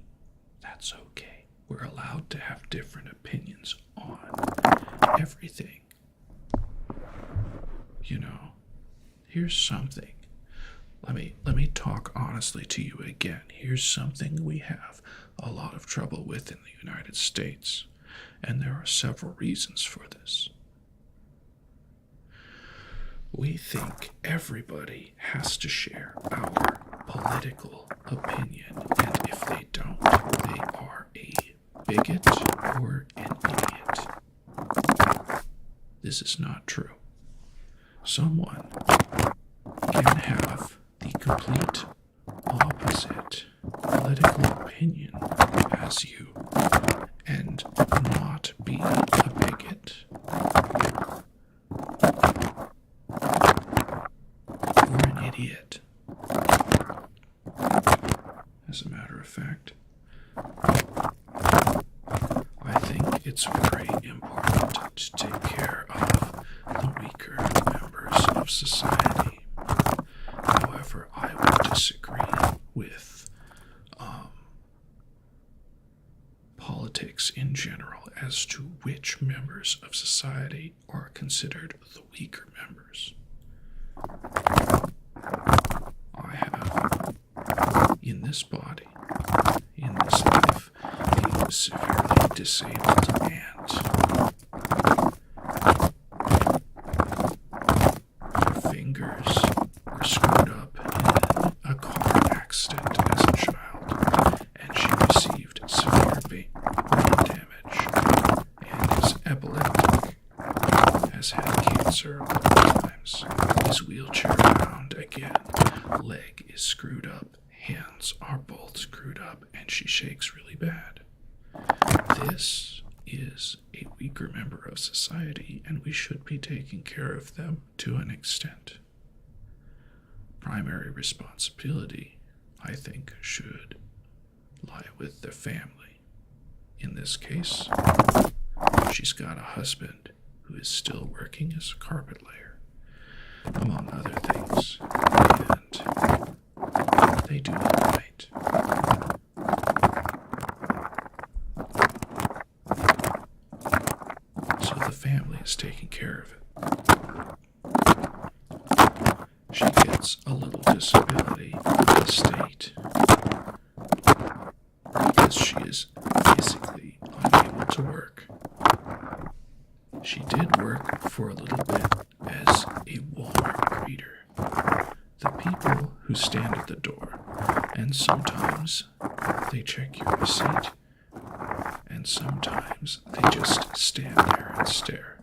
That's okay. We're allowed to have different opinions on everything. Here's something. Let me talk honestly to you again. Here's something we have a lot of trouble with in the United States, and there are several reasons for this. We think everybody has to share our political opinion, and if they don't, they are a bigot or an idiot. This is not true. Someone can have the complete opposite political opinion as you and not be a I think it's very important to take care of the weaker members of society. However, I would disagree with politics in general as to which members of society are considered the weaker members. I have, in this body, in this life, being severely disabled and her fingers were screwed up in a car accident as a child, and she received severe brain damage and is epileptic, has had cancer multiple times, is wheelchair bound again, leg is screwed up, hands are both screwed up, and she shakes really bad. This is a weaker member of society, and we should be taking care of them to an extent. Primary responsibility, I think, should lie with the family. In this case, she's got a husband who is still working as a carpet layer, among other things, and they do it right. So the family is taking care of it. She gets a little disability from the state because she is physically unable to work. She did work for a little bit as a Walmart greeter. The people who stand at the door, and sometimes they check your receipt, and sometimes they just stand there and stare.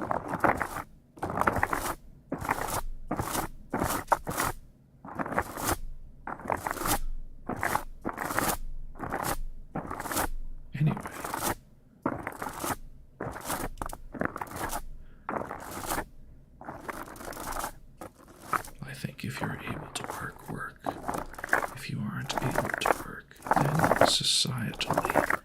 Anyway, I think if you're able to work, work. If you aren't able to work, then societally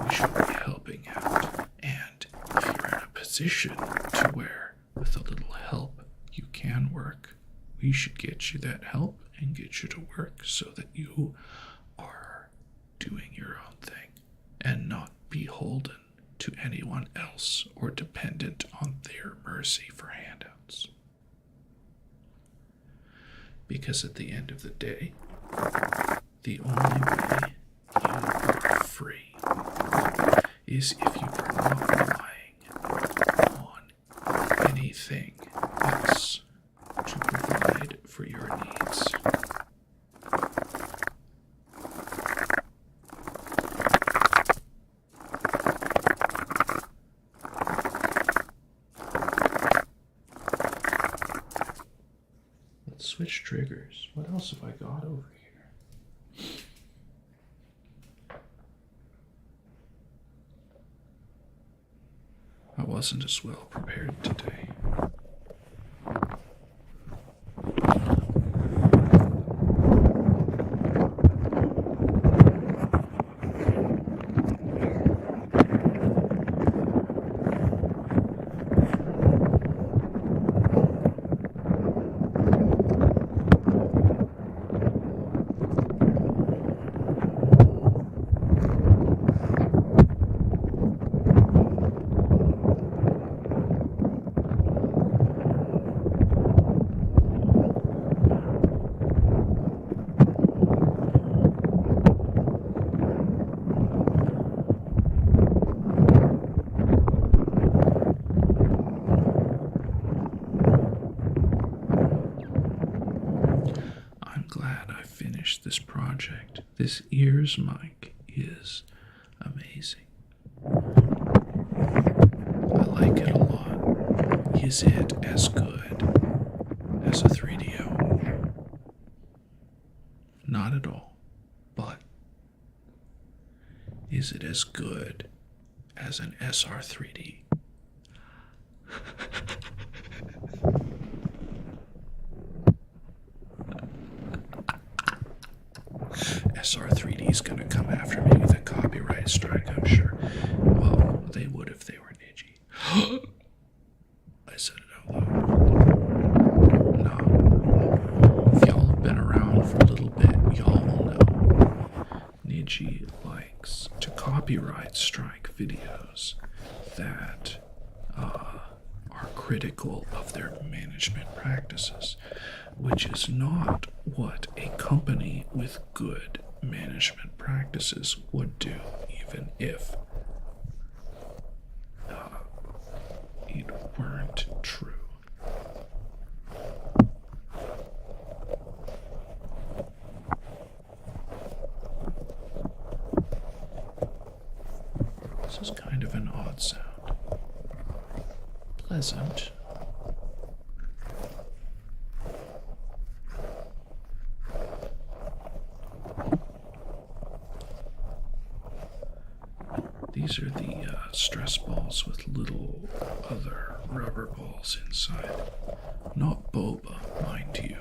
we should be helping out. And if you're in a position to where, with a little help, you can work, we should get you that help and get you to work so that you are doing your own thing and not beholden to anyone else or dependent on their mercy for handouts. Because at the end of the day, the only way you are free is if you are not relying on anything else to provide for your needs. Let's switch triggers. What else have I got over here? I wasn't as well prepared today. This project. This ears mic is amazing. I like it a lot. Is it as good as a 3DO? Not at all. But is it as good as an SR3D? SR3D is going to come after me with a copyright strike, I'm sure. Well, they would if they were Niji. I said it out loud. No. If y'all have been around for a little bit, y'all will know. Niji likes to copyright strike videos that are critical of their management practices, which is not what a company with good management practices would do, even if it weren't true. This is kind of an odd sound. Pleasant. These are the stress balls with little other rubber balls inside. Not boba, mind you.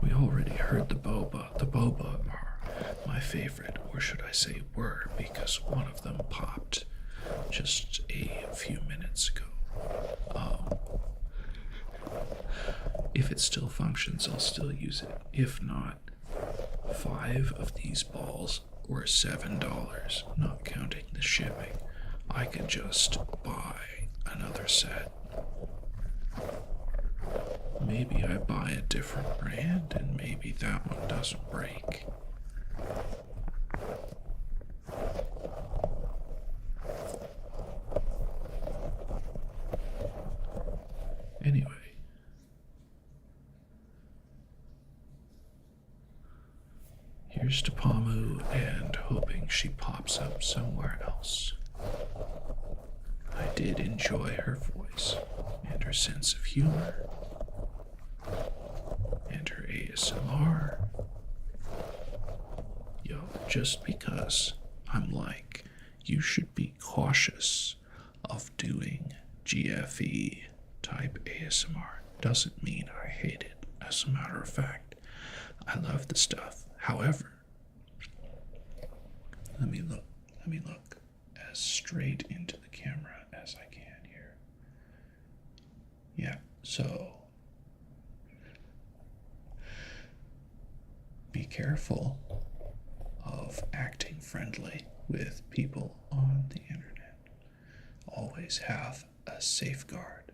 We already heard the boba. The boba are my favorite, or should I say were, because one of them popped just a few minutes ago. If it still functions, I'll still use it. If not, 5 of these balls were $7, not counting the shipping. I could just buy another set. Maybe I buy a different brand and maybe that one doesn't break. Anyway. Here's to Pamu and hoping she pops up somewhere else. I did enjoy her voice and her sense of humor and her ASMR. Yo, just because I'm like, you should be cautious of doing GFE type ASMR doesn't mean I hate it. As a matter of fact, I love the stuff. However, let me look as straight into the camera as I can here. Yeah, so be careful of acting friendly with people on the internet. Always have a safeguard,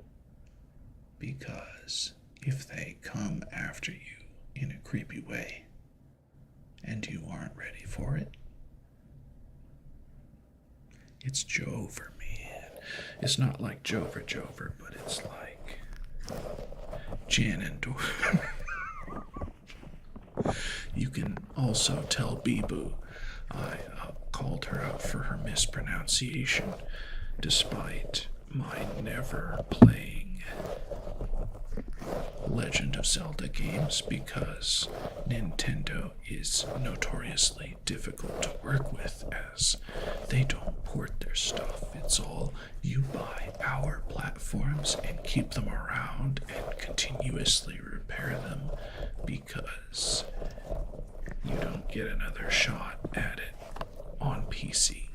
because if they come after you in a creepy way and you aren't ready for it, it's Joe for me. It's not like Jover, but it's like Janindor. You can also tell Bibu I called her out for her mispronunciation, despite my never playing Legend of Zelda games, because Nintendo is notoriously difficult to work with, as they don't port their stuff. It's all you buy our platforms and keep them around and continuously repair them, because you don't get another shot at it on PC,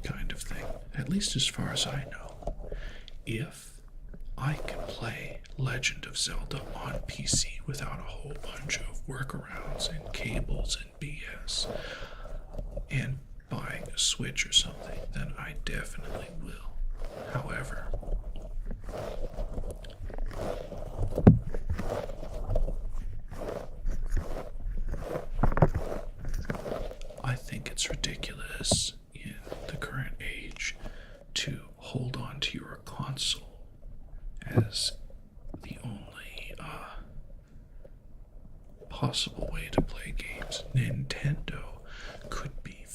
kind of thing. At least as far as I know. If I can play Legend of Zelda on PC without a whole bunch of workarounds and cables and BS, and buying a Switch or something, then I definitely will. However, I think it's ridiculous in the current age to hold on to your console as the only possible way to play games. Nintendo could be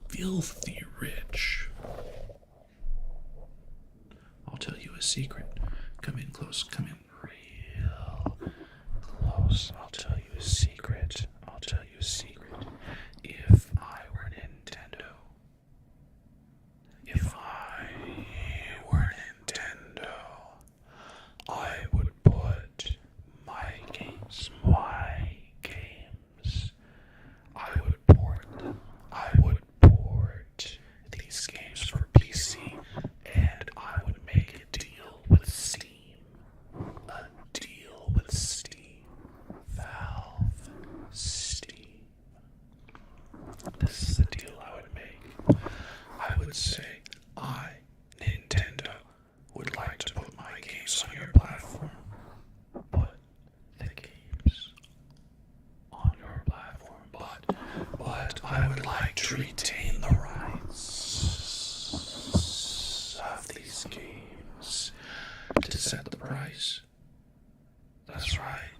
filthy rich. I'll tell you a secret. Come in close. Come in real close. I'll tell you a secret. I'll tell you a secret. If I were Nintendo, I would put my games, I would port them. I would port would say, I, Nintendo, would like to put my games on your platform. Put the games on your platform, but I would like to retain the rights of these games to set the price. That's right.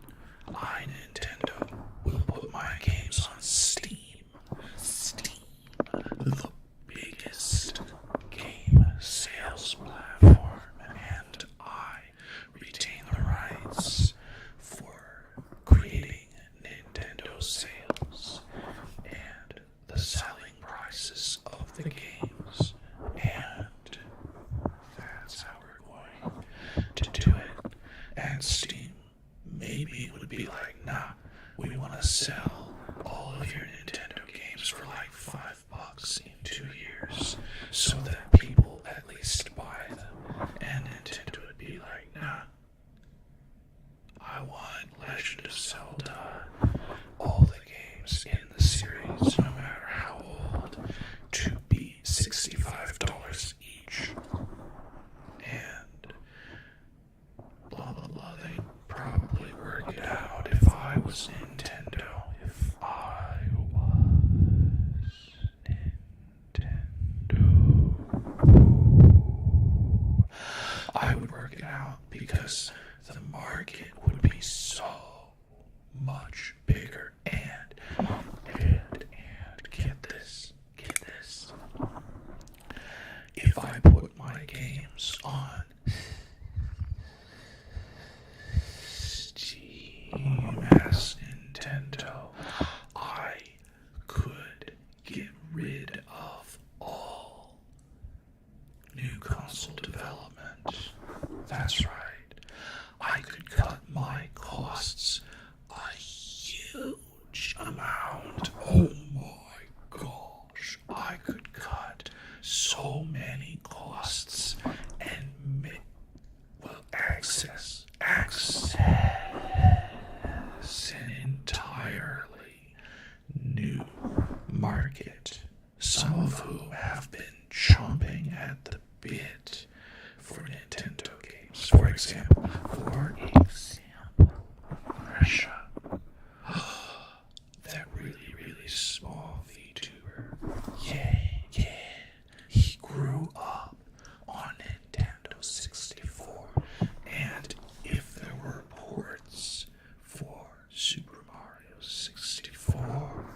I, Nintendo, will put my games on Steam. Steam, the biggest game sales platform, and I retain the rights for creating Nintendo sales and the selling prices of the games, and that's how we're going to do it. And Steam maybe would be like, nah, we want to sell all of your Nintendo games for like $5 in 2 years so that people at least buy them. And Nintendo would be like, nah, I want Legend of Zelda, all the games in the series, no matter how old, to be $65 each. And blah blah blah, they probably work it out. If I was Nintendo, I would work it out because the market would be so much bigger. And get this. If I put my games on Steam as Nintendo, I could get rid of all new console development. That's right. I could cut my costs a huge amount. Oh my gosh. I could cut so many costs and access an entirely new market, some of whom have been chomping at the bit for Nintendo games. For example, Russia. That really small VTuber. Yeah. He grew up on Nintendo 64. And if there were ports for Super Mario 64,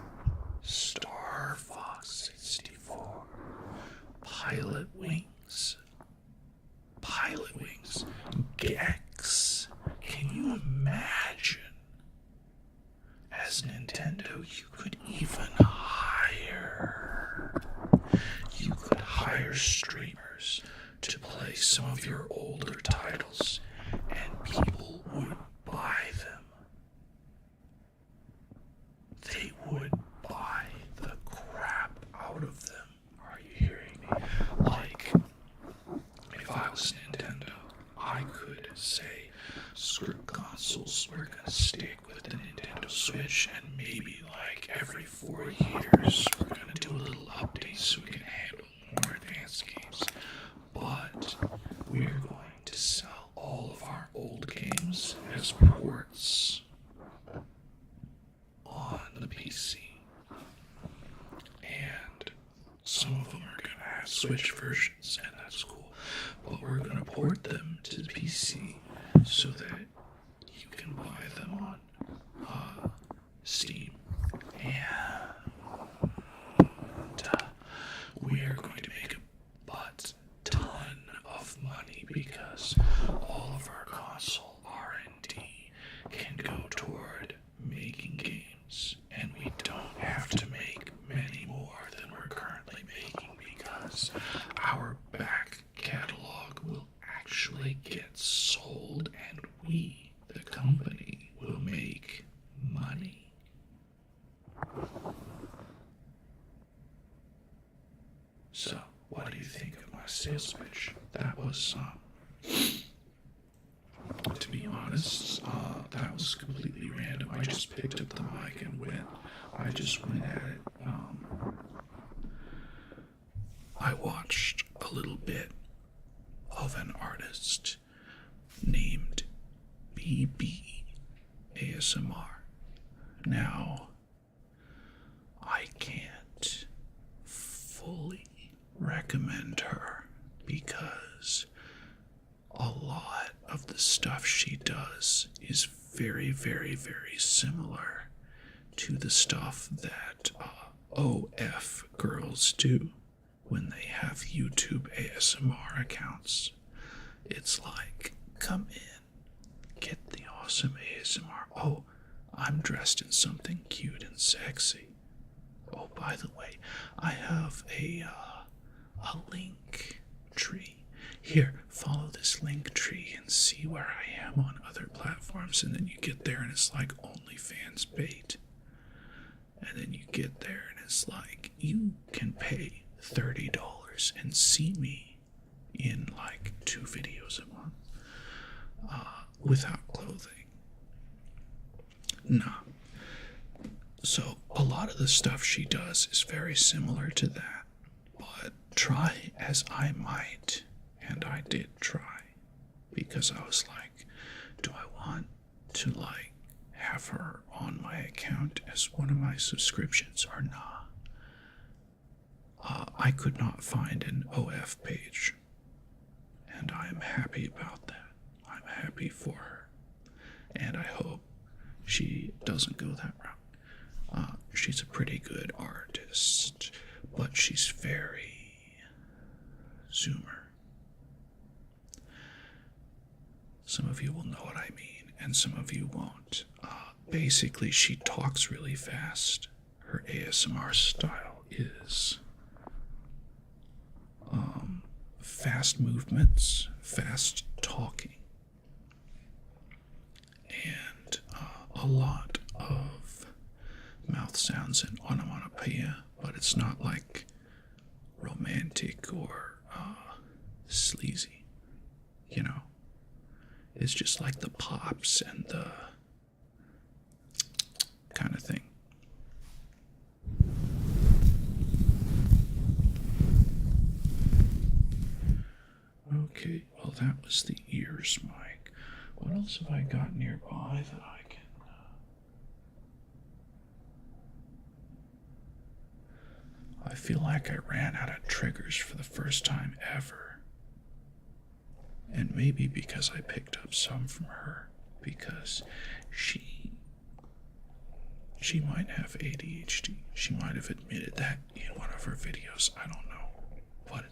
Star Fox 64, Pilot Wings, Gex, can you imagine? As Nintendo, you could even hire streamers to play some of your older titles, and people would buy them. They would buy the crap out of them. Are you hearing me? Like, if I was Nintendo, I could say, screw consoles, we're gonna stick with the Nintendo Switch, and maybe like every 4 years, we're gonna do a little update so we can handle more advanced games. But we're going to sell all of our old games as ports on the PC. And some of them are going to have Switch versions, and that's cool. But we're going to port them to the PC so that you can buy them on Steam. And we are going to make a ton of money because all of our console R&D can go toward making games, and we don't have to make many more than we're currently making because our back catalog will actually get sold, and we, the company, will make money. So, what do you think of my sales pitch? That was, to be honest, that was completely random. I just picked up the mic and I just went at it. I watched a little bit of an artist named BB ASMR. Now, I can't fully recommend her because a lot of the stuff she does is very, very, very similar to the stuff that OF girls do when they have YouTube ASMR accounts. It's like, come in, get the awesome ASMR. Oh, I'm dressed in something cute and sexy. Oh, by the way, I have a link tree. Here, follow this link tree and see where I am on other platforms. And then you get there and it's like OnlyFans bait. And then you get there and it's like, you can pay $30 and see me in like 2 videos a month without clothing. Nah. So a lot of the stuff she does is very similar to that. But try as I might, and I did try, because I was like, do I want to like have her on my account as one of my subscriptions or not? I could not find an OF page, and I am happy about that. I'm happy for her, and I hope she doesn't go that route. She's a pretty good artist, but she's very Zoomer. Some of you will know what I mean, and some of you won't. Basically, she talks really fast. Her ASMR style is fast movements, fast talking, and a lot of mouth sounds and onomatopoeia, but it's not like romantic or sleazy, you know? It's just like the pops and the kind of thing. Okay, well, that was the ears mic. What else have I got nearby that I can... I feel like I ran out of triggers for the first time ever. And maybe because I picked up some from her, because she might have ADHD. She might have admitted that in one of her videos. I don't know. But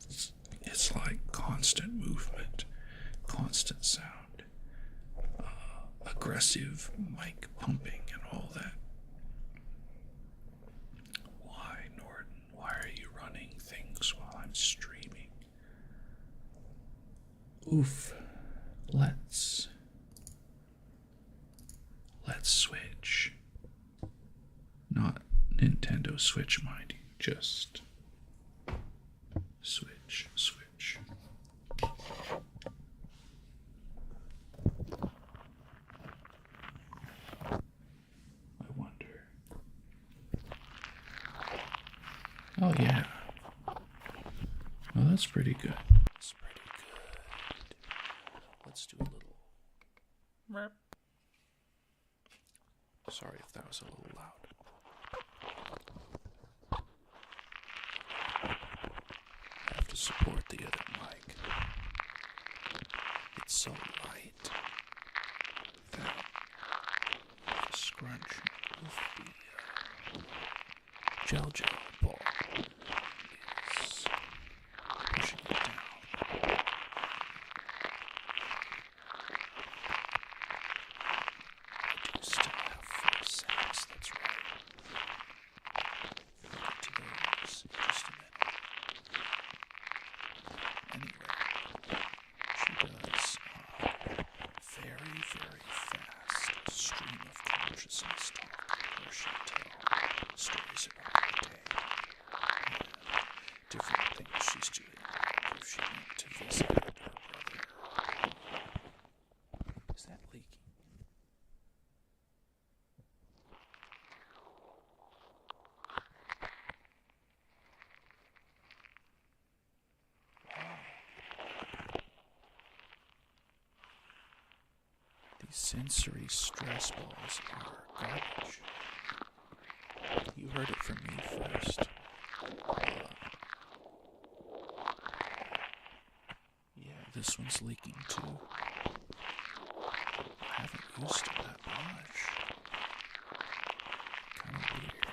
it's like constant movement, constant sound, aggressive mic pumping and all that. Why, Norton? Why are you running things while I'm streaming? Oof. Let's switch. Not Nintendo Switch, mind you, just switch. I wonder. Oh yeah. Oh, that's pretty good. That's pretty good. Let's do a little. Sorry if that was a little loud. I have to support the other mic. It's so light that the scrunch of the gel ball is pushing it down. I do still have 4 sacks, that's right. We'll get to those in just a minute. Anyway, she does very, very fast stream of consciousness talk where she'll tell stories about her day. These sensory stress balls are garbage. You heard it from me first. Yeah, this one's leaking too. I haven't used it that much. Kind of weird.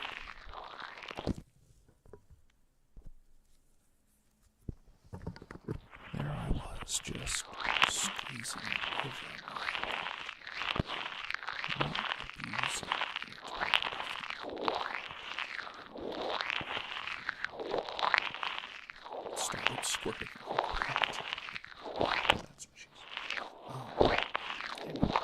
There I was, just squeezing it over not abusing it. It started squirting. That's what she's. Anyway.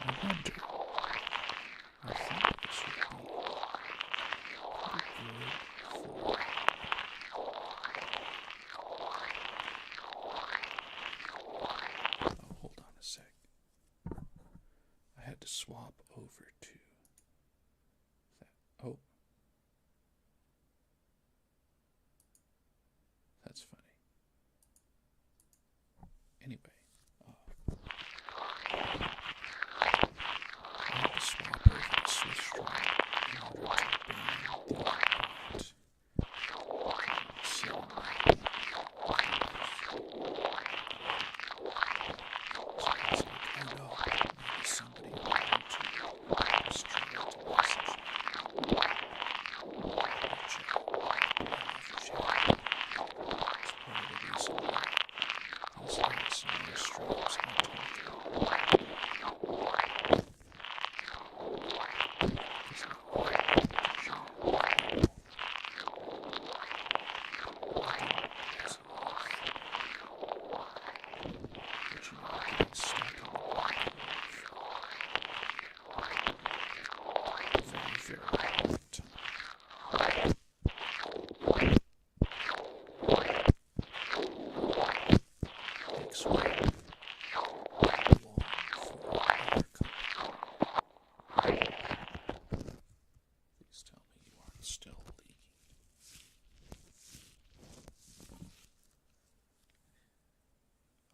I wonder. I think this would be pretty good for. Oh, hold on a sec. I had to swap over to that. Oh. That's funny. Anyway. I had to swap over to Swiss Strike in order to ban the bot. So I was like, oh no, maybe somebody on YouTube was trying to message me. It's part of the reason why these last more streams I'm talking.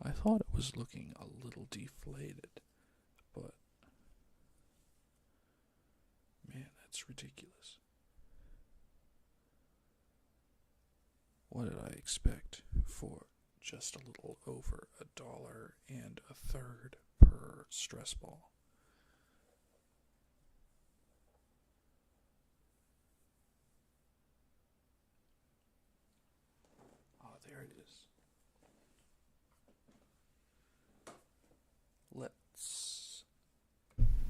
I thought it was looking a little deflated, but man, that's ridiculous. What did I expect for just a little over $1.33 per stress ball? Oh, there it is. Let's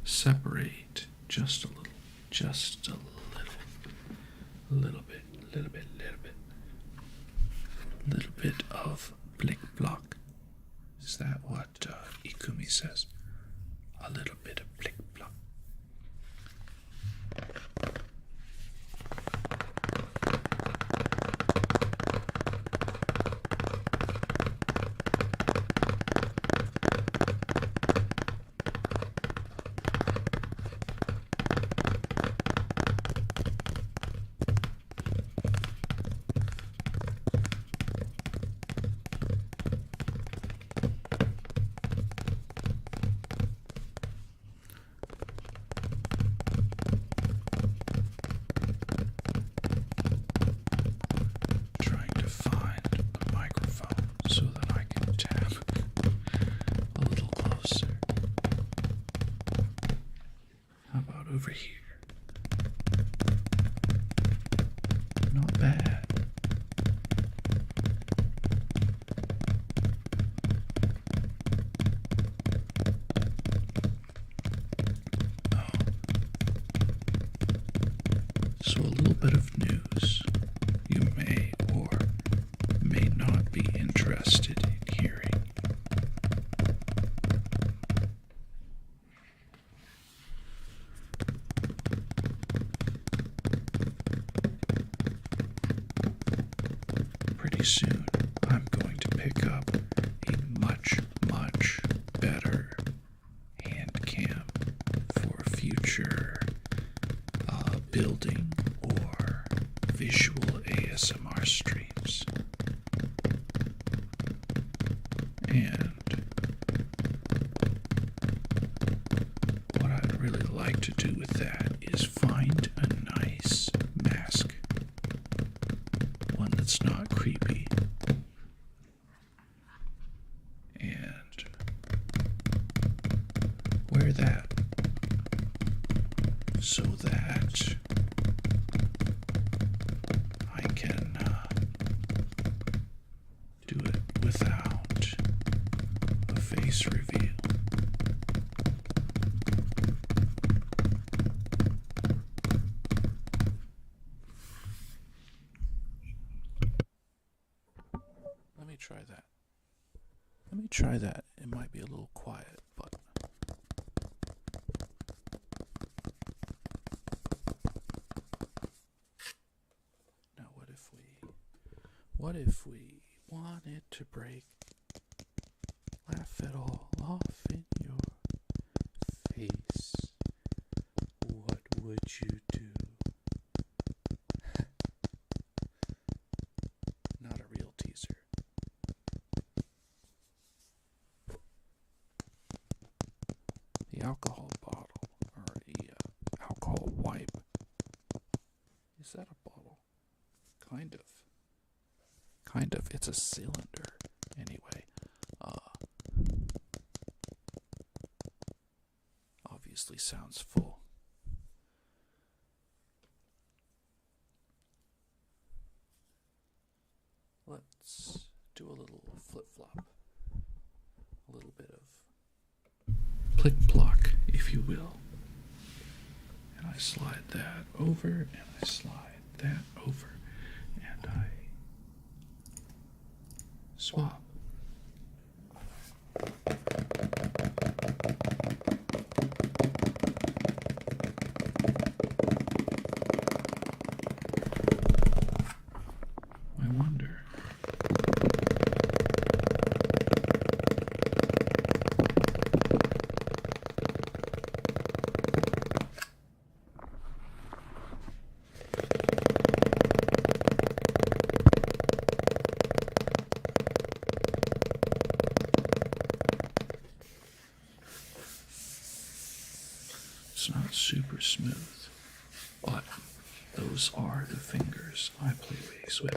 separate just a little bit of blick block. Is that what Ikumi says? A little bit of blick block. Over here. Not bad. Oh. So a little bit of news you may or may not be interested in hearing. pretty soon I'm going to pick up a much, much better hand cam for future building or visual ASMR streams. And what I'd really like to do with that is find a nice mask. One that's not creepy. And wear that so that I can do it without a face reveal. Let me try that. Let me try that. It might be a little quiet, but now what if we wanted to break, laugh it all off in your face? What would you do? Not a real teaser. The alcohol bottle, or a alcohol wipe. Is that a bottle? Kind of. Kind of. It's a cylinder. Anyway, obviously sounds full. Let's do a little flip-flop. A little bit of plick-plock, if you will. And I slide that over, and I slide that over, and I swap. I wonder. It's not super smooth, but those are the fingers I play bass with.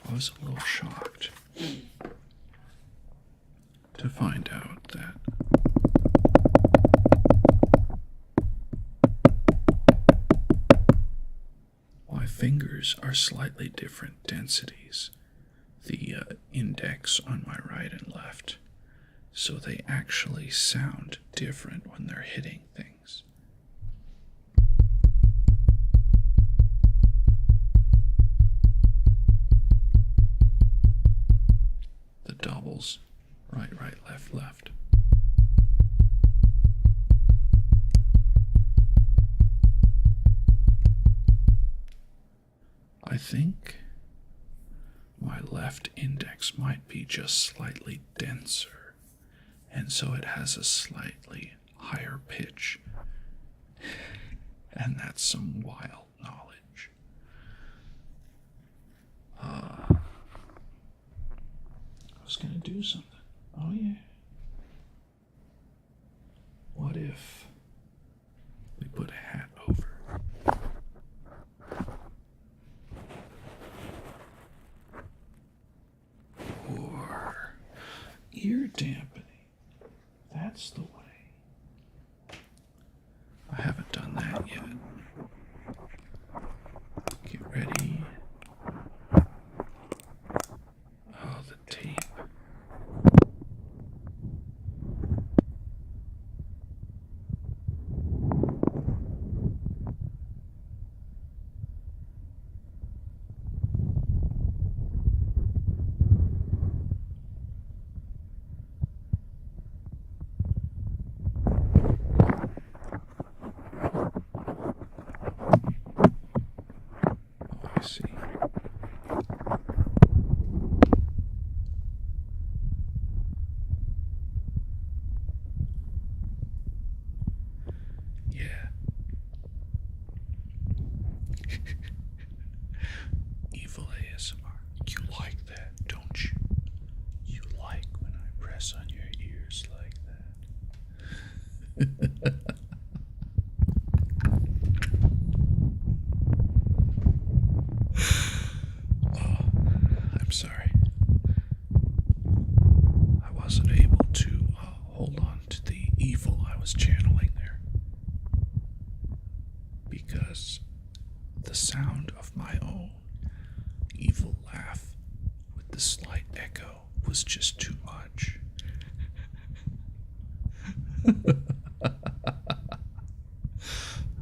I was a little shocked to find out that my fingers are slightly different densities. The index on my right and left, so they actually sound different when they're hitting things. The doubles, right, right, left, left. I think my left index might be just slightly denser, and so it has a slightly higher pitch. And that's some wild knowledge. I was gonna do something. Oh yeah. What if we put a hat over? Or ear dampening. That's the way. I haven't done that yet. Get ready. Oh, the tape. I'm sorry. I wasn't able to hold on to the evil I was channeling there. Because the sound of my own evil laugh with the slight echo was just too much. I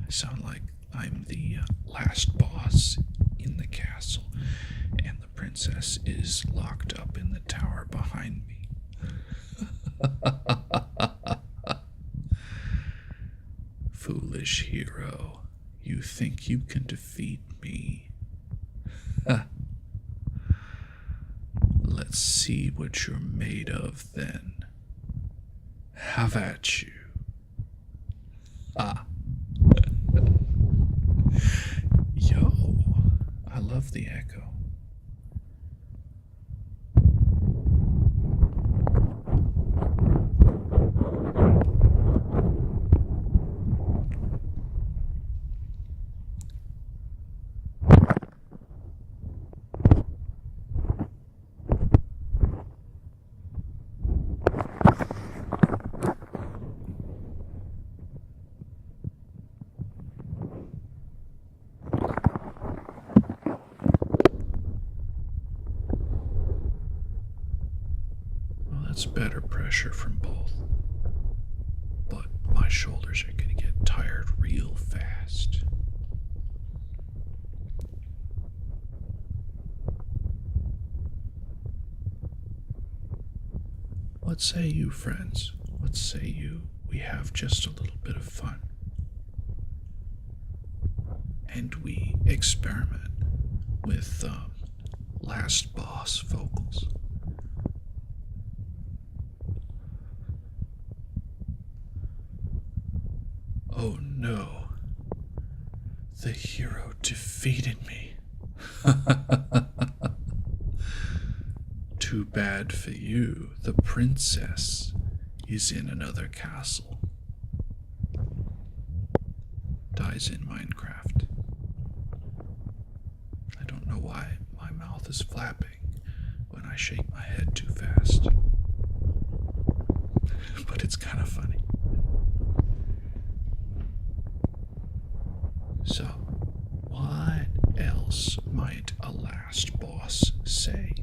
sound like I'm the last boss in the castle, and the princess is locked up in the tower behind me. Foolish hero, you think you can defeat me? Let's see what you're made of then. Have at you. Ah. Yo, I love the echo. That's better pressure from both. But my shoulders are going to get tired real fast. What say you, friends? What say you? We have just a little bit of fun. And we experiment with last boss vocals. Oh no, the hero defeated me. Too bad for you, the princess is in another castle. Dies in Minecraft. I don't know why my mouth is flapping when I shake my head too fast. But it's kind of funny. So, what else might a last boss say?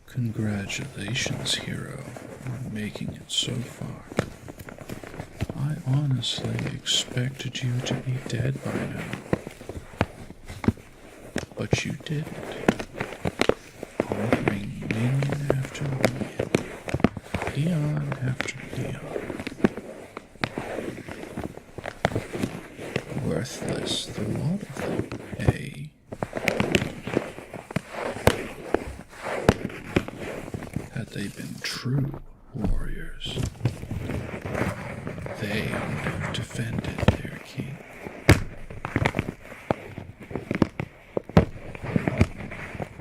Congratulations, hero, on making it so far. I honestly expected you to be dead by now. But you didn't. Conquering minion after minion, peon after peon. Worthless, the lot of them, eh? Had they been true warriors, they would have defended their king.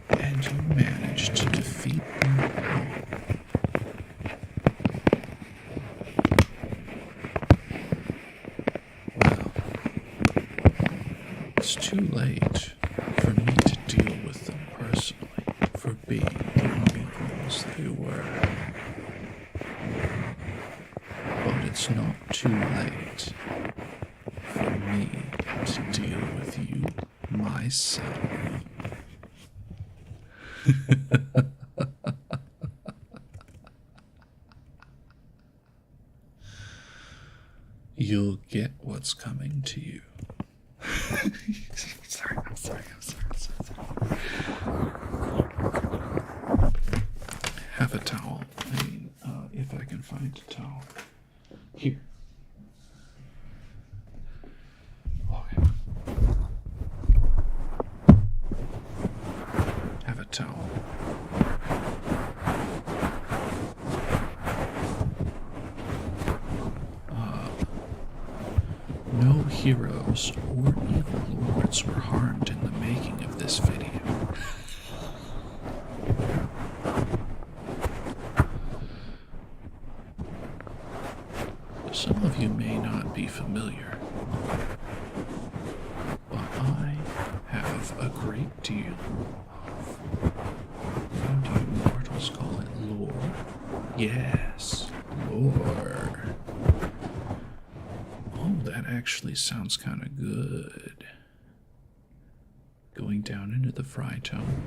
And you managed to defeat them all. Well, it's too late for me to deal with them personally for being the weaklings they were. But it's not too late for me to deal with you myself. You'll get what's coming to you. I'm sorry. Have a towel. I mean, if I can find a towel. Here. Okay. Have a towel. heroes or evil lords were harmed in the making of this video. Some of you may not be familiar, but I have a great deal of, how do you mortals call it, lore? Yes, lore. Oh, that actually sounds kind of good. Going down into the Frytone.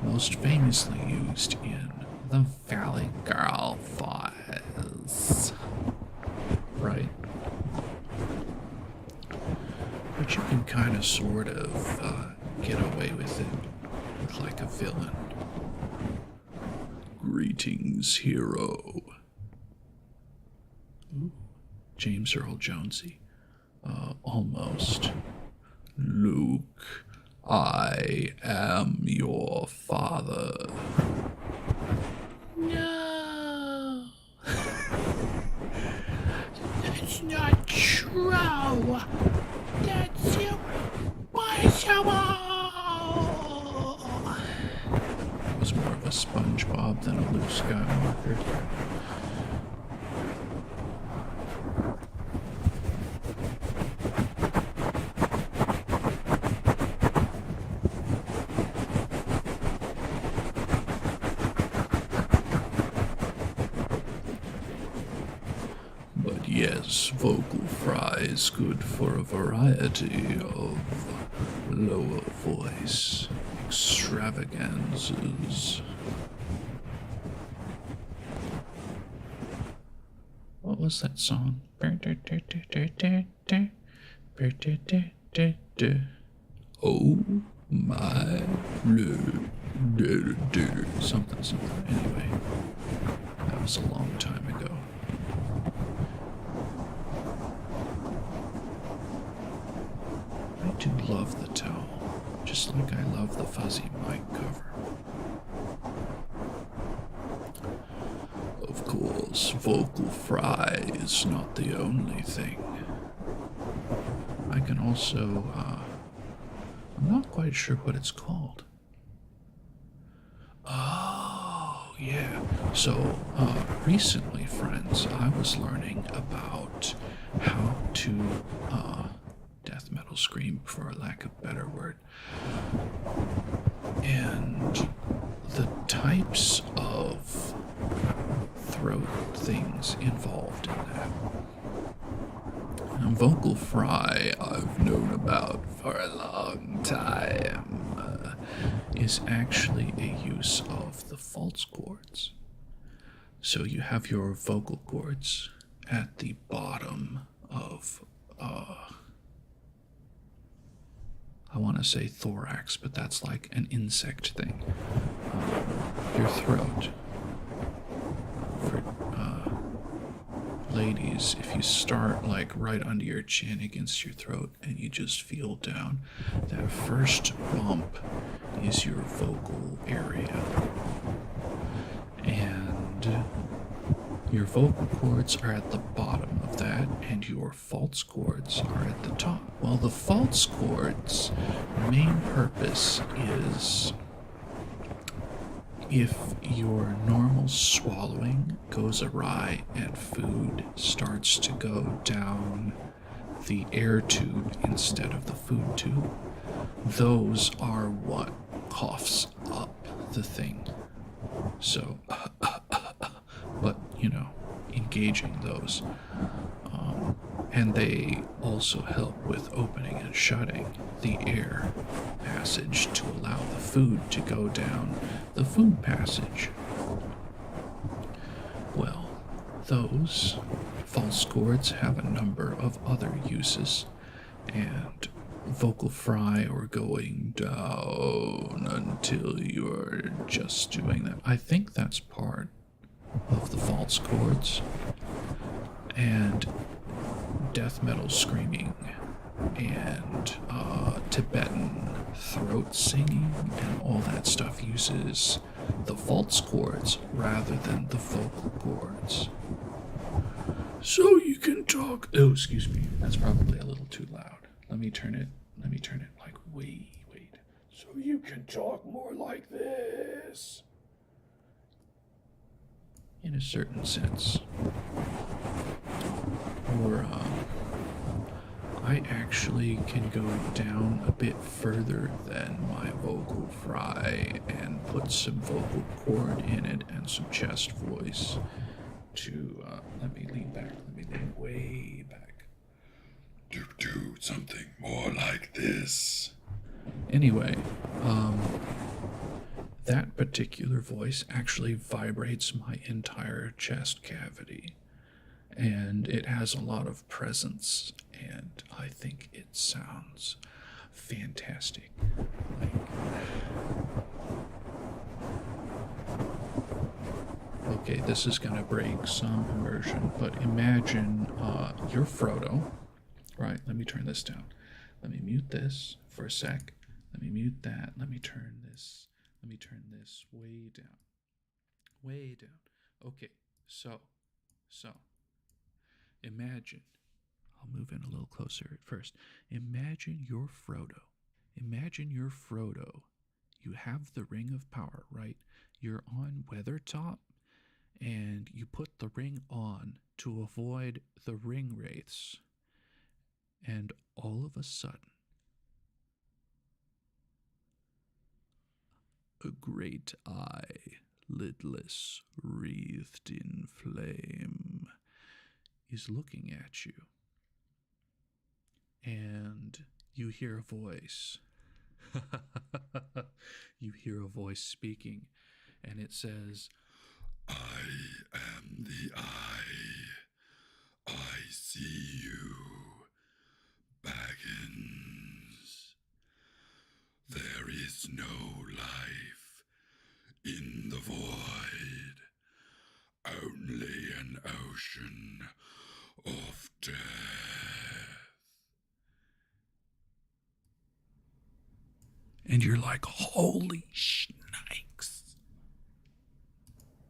Most famously used in the Valley Girl Files. Right? But you can kind of sort of get away with it with like a villain. Greetings, hero. Ooh, James Earl Jonesy. Almost. Luke, I am your father. No. That's not true. That's impossible. It was more of a SpongeBob than a Luke Skywalker. Yes, vocal fry is good for a variety of lower voice extravaganzas. What was that song? Oh my lord. Something. Anyway, that was a long time ago. I do love the towel, just like I love the fuzzy mic cover. Of course, vocal fry is not the only thing. I can also, I'm not quite sure what it's called. Oh, yeah. So, recently, friends, I was learning about how to, death metal scream, for lack of a better word, and the types of throat things involved in that. And vocal fry, I've known about for a long time, is actually a use of the false chords. So you have your vocal cords at the bottom of, I want to say thorax, but that's like an insect thing. Your throat. For ladies, if you start like right under your chin against your throat and you just feel down, that first bump is your vocal area. And your vocal cords are at the bottom of that, and your false cords are at the top. Well, the false cords' main purpose is if your normal swallowing goes awry and food starts to go down the air tube instead of the food tube, those are what coughs up the thing. So, but, you know, engaging those. And they also help with opening and shutting the air passage to allow the food to go down the food passage. Well, those false cords have a number of other uses, and vocal fry or going down until you're just doing that, I think that's part of the false chords. And death metal screaming and Tibetan throat singing and all that stuff uses the false chords rather than the vocal cords. So you can talk. Oh, excuse me. That's probably a little too loud. Let me turn it like wait. So you can talk more like this. In a certain sense. Or, I actually can go down a bit further than my vocal fry and put some vocal cord in it and some chest voice to, let me lean way back. Do something more like this. Anyway, that particular voice actually vibrates my entire chest cavity. And it has a lot of presence, and I think it sounds fantastic. Okay, this is gonna break some immersion, but imagine you're Frodo. Right, let me turn this down. Let me mute this for a sec. Let me mute that. Let me turn this way down. Way down. Okay, so imagine, I'll move in a little closer at first. Imagine you're Frodo. You have the ring of power, right? You're on Weathertop, and you put the ring on to avoid the ring wraiths. And all of a sudden, a great eye, lidless, wreathed in flame, is looking at you. And you hear a voice. You hear a voice speaking, and it says, I am the eye. I see you, Baggins. There is no life in the void, only an ocean of death. And you're like, holy shnikes.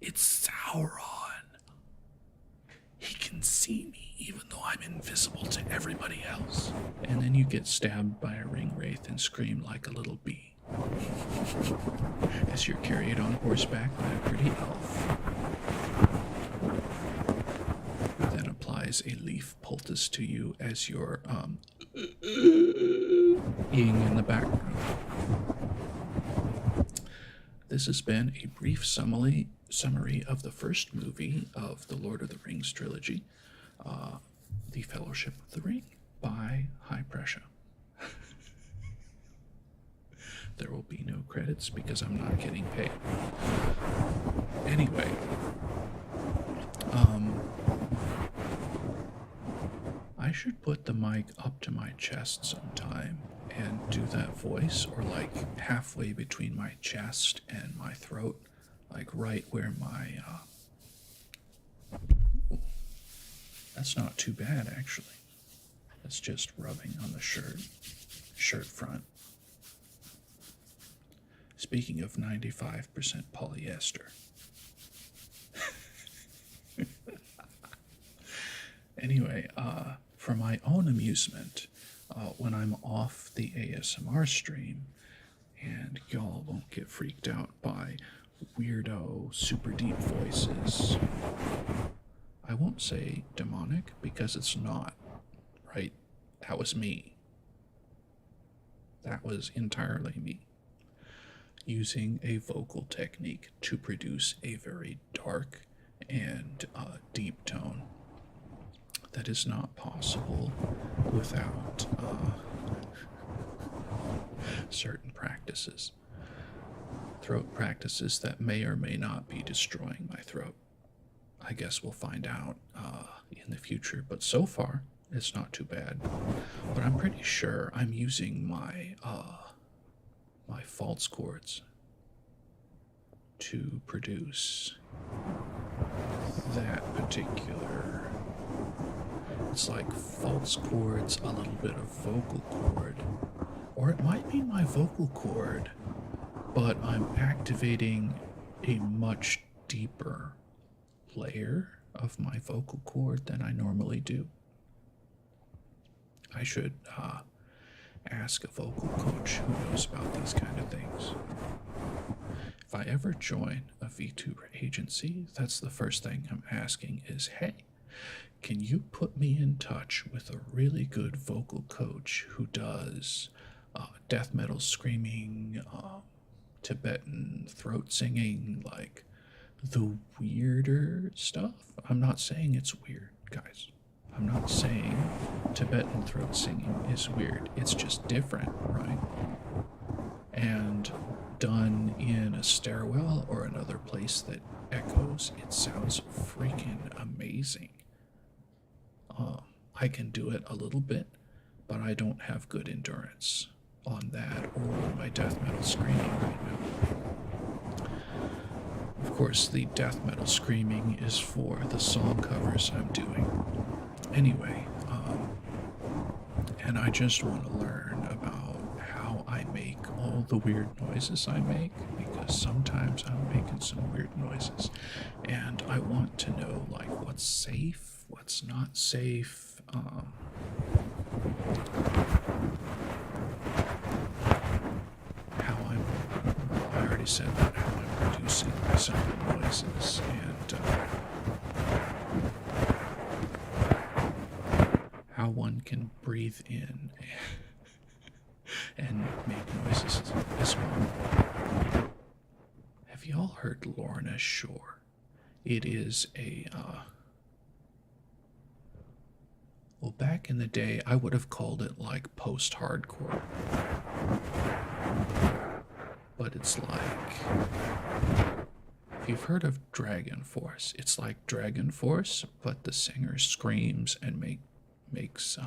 It's Sauron. He can see me even though I'm invisible to everybody else. And then you get stabbed by a ring wraith and scream like a little bee. As you're carried on horseback by a pretty elf. Who then applies a leaf poultice to you as you're eating in the background. This has been a brief summary of the first movie of the Lord of the Rings trilogy, The Fellowship of the Ring, by High Pressure. There will be no credits because I'm not getting paid. Anyway, I should put the mic up to my chest sometime and do that voice, or like halfway between my chest and my throat, like right where my, that's not too bad actually. That's just rubbing on the shirt front. Speaking of 95% polyester. Anyway, for my own amusement, when I'm off the ASMR stream, and y'all won't get freaked out by weirdo, super deep voices, I won't say demonic because it's not, right? That was me. That was entirely me. Using a vocal technique to produce a very dark and deep tone that is not possible without certain practices. Throat practices that may or may not be destroying my throat. I guess we'll find out in the future, but so far it's not too bad. But I'm pretty sure I'm using my my false chords to produce that particular. It's like false chords, a little bit of vocal cord, or it might be my vocal cord, but I'm activating a much deeper layer of my vocal cord than I normally do. I should ask a vocal coach who knows about these kind of things. If I ever join a VTuber agency, that's the first thing I'm asking is, hey, can you put me in touch with a really good vocal coach who does death metal screaming, Tibetan throat singing, like the weirder stuff? I'm not saying it's weird, guys. I'm not saying Tibetan throat singing is weird. It's just different, right? And done in a stairwell or another place that echoes, it sounds freaking amazing. I can do it a little bit, but I don't have good endurance on that or my death metal screaming right now. Of course, the death metal screaming is for the song covers I'm doing. Anyway, and I just want to learn about how I make all the weird noises I make, because sometimes I'm making some weird noises, and I want to know, like, what's safe, what's not safe, I already said that, how I'm producing some of the noises, and how one can breathe in and make noises as well. Have y'all heard Lorna Shore? It is a, well, back in the day, I would have called it like post-hardcore. But it's like, if you've heard of Dragon Force, it's like Dragon Force, but the singer screams and makes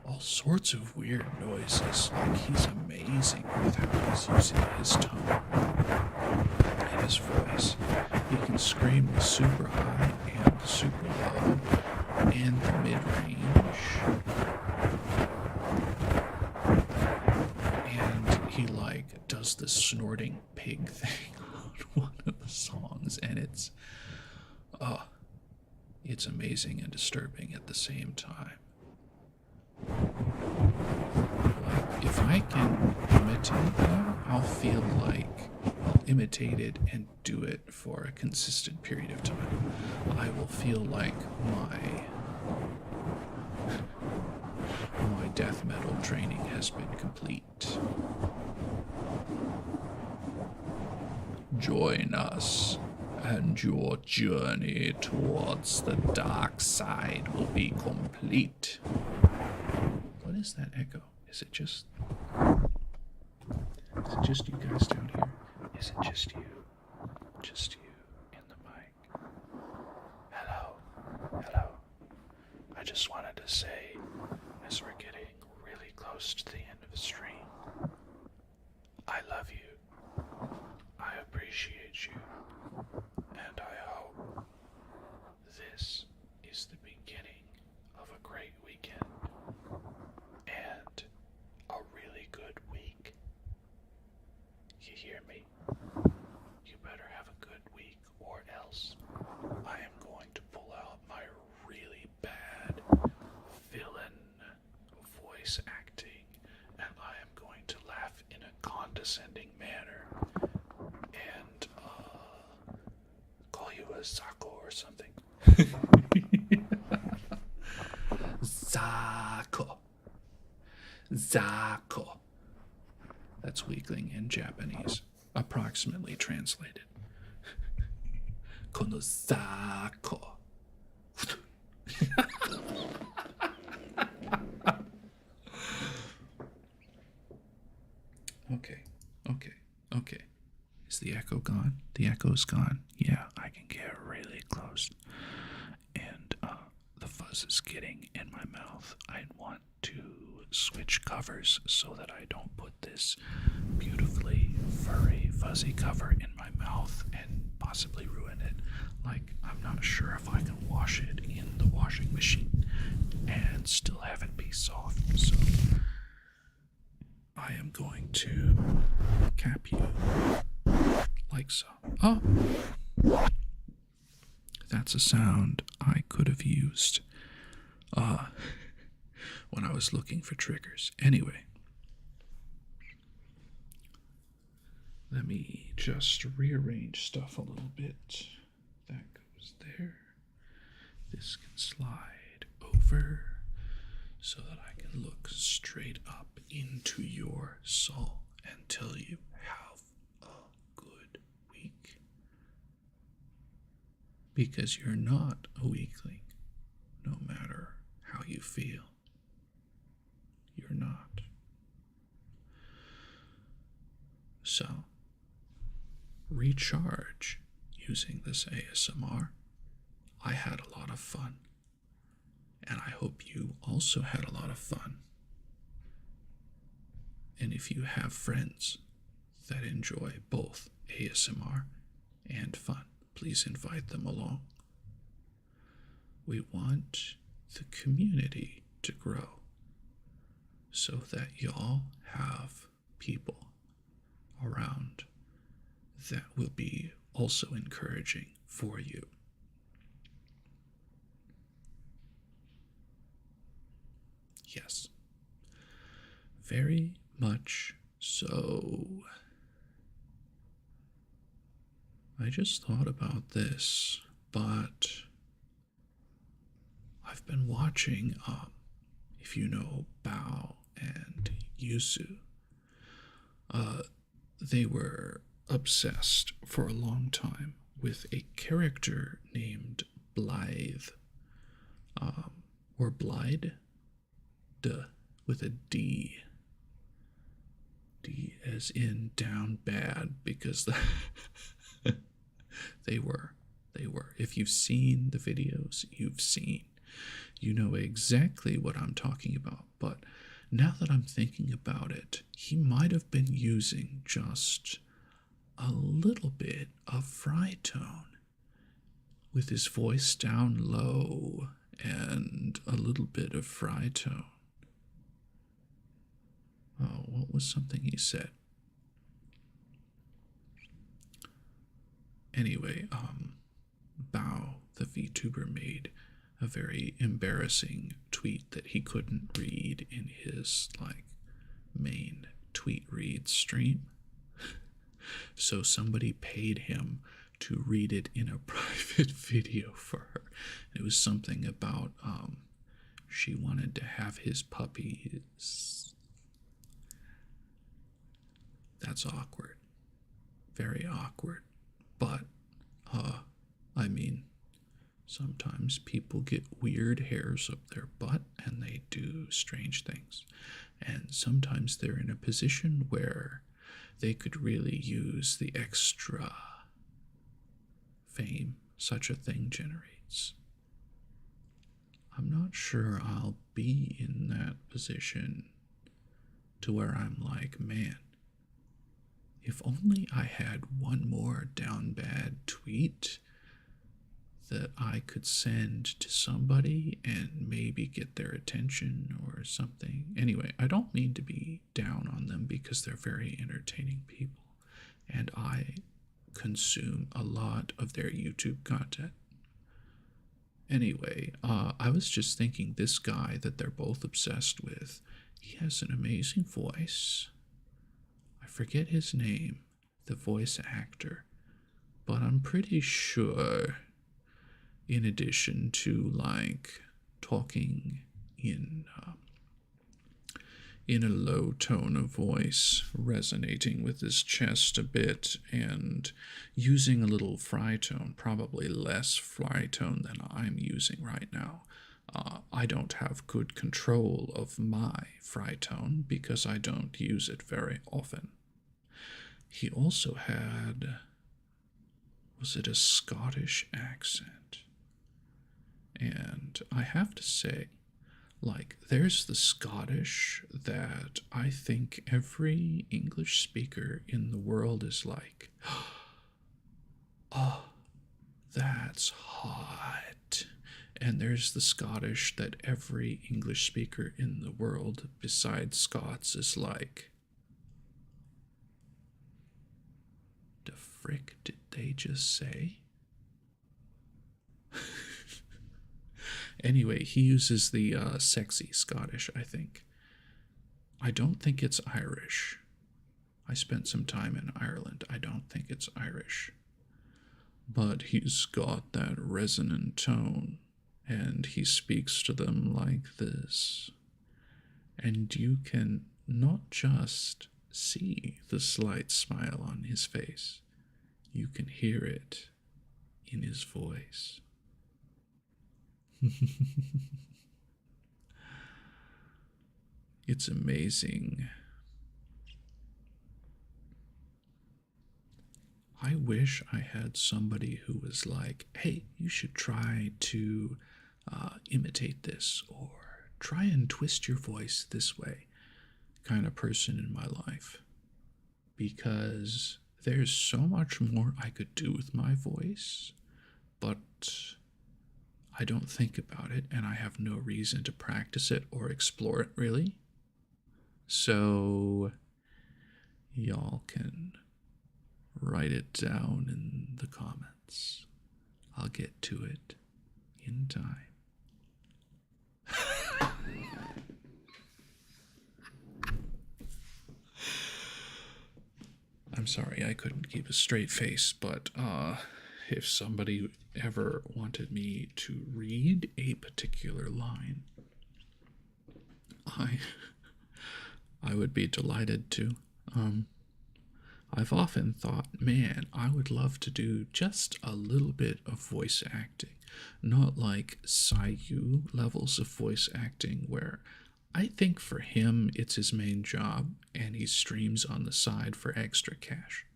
all sorts of weird noises. Like, he's amazing with how he's using his tone and his voice. He can scream the super high and the super low and the mid-range. And he like does the snorting pig thing on one of the songs, and it's amazing and disturbing at the same time. Like, if I can imitate them, I'll feel like I'll imitate it and do it for a consistent period of time. I will feel like my death metal training has been complete. Join us, and your journey towards the dark side will be complete. What is that echo? Is it just you guys down here? Is it just you? Just you in the mic? Hello. Hello. I just wanted to say, as we're getting really close to the end of the stream, I love you. I appreciate you. And I hope this is the beginning of a great weekend and a really good week. You hear me? You better have a good week, or else I am going to pull out my really bad villain voice acting, and I am going to laugh in a condescending manner and call you a Zako or something. Zako. That's weakling in Japanese, approximately translated. Kono Zako. Okay. Is the echo gone? The echo's gone. Yeah, I can get really close. And the fuzz is getting in my mouth. I want to switch covers so that I don't put this beautifully furry, fuzzy cover in my mouth and possibly ruin it. Like, I'm not sure if I can wash it in the washing machine and still have it be soft. So I am going to cap you like so. Oh, That's a sound I could have used when I was looking for triggers. Anyway, let me just rearrange stuff a little bit. That goes there. This can slide over so that I can look straight up into your soul and tell you have a good week. Because you're not a weakling, no matter how you feel. You're not. So, recharge using this ASMR. I had a lot of fun. And I hope you also had a lot of fun. And if you have friends that enjoy both ASMR and fun, please invite them along. We want the community to grow so that y'all have people around that will be also encouraging for you. Yes, very much so. I just thought about this, but I've been watching, if you know Bao and Yusu, they were obsessed for a long time with a character named Blythe, or Blyde, with a D. D as in down bad, because they were. If you've seen the videos, you know exactly what I'm talking about. But now that I'm thinking about it, he might have been using just a little bit of fritone with his voice down low and a little bit of fritone. Oh, what was something he said? Anyway, Bao, the VTuber, made a very embarrassing tweet that he couldn't read in his, main tweet read stream. So somebody paid him to read it in a private video for her. It was something about, she wanted to have his puppies. That's awkward. Very awkward. But, I mean, sometimes people get weird hairs up their butt and they do strange things. And sometimes they're in a position where they could really use the extra fame such a thing generates. I'm not sure I'll be in that position to where I'm like, man, if only I had one more down bad tweet that I could send to somebody and maybe get their attention or something. Anyway, I don't mean to be down on them because they're very entertaining people and I consume a lot of their YouTube content. Anyway, I was just thinking this guy that they're both obsessed with, he has an amazing voice. I forget his name, the voice actor, but I'm pretty sure in addition to talking in a low tone of voice, resonating with his chest a bit, and using a little fritone, probably less fritone than I'm using right now. I don't have good control of my fritone because I don't use it very often. He also had, was it a Scottish accent? And I have to say, there's the Scottish that I think every English speaker in the world is like, oh, that's hot. And there's the Scottish that every English speaker in the world besides Scots is like, the frick did they just say? Anyway, he uses the sexy Scottish, I think. I don't think it's Irish. I spent some time in Ireland. I don't think it's Irish. But he's got that resonant tone, and he speaks to them like this. And you can not just see the slight smile on his face, you can hear it in his voice. It's amazing. I wish I had somebody who was like, hey, you should try to imitate this, or try and twist your voice this way, kind of person in my life. Because there's so much more I could do with my voice, but I don't think about it, and I have no reason to practice it or explore it, really. So, y'all can write it down in the comments. I'll get to it in time. I'm sorry I couldn't keep a straight face, but if somebody ever wanted me to read a particular line, I would be delighted to. I've often thought, man, I would love to do just a little bit of voice acting. Not like Sayu levels of voice acting where I think for him it's his main job and he streams on the side for extra cash.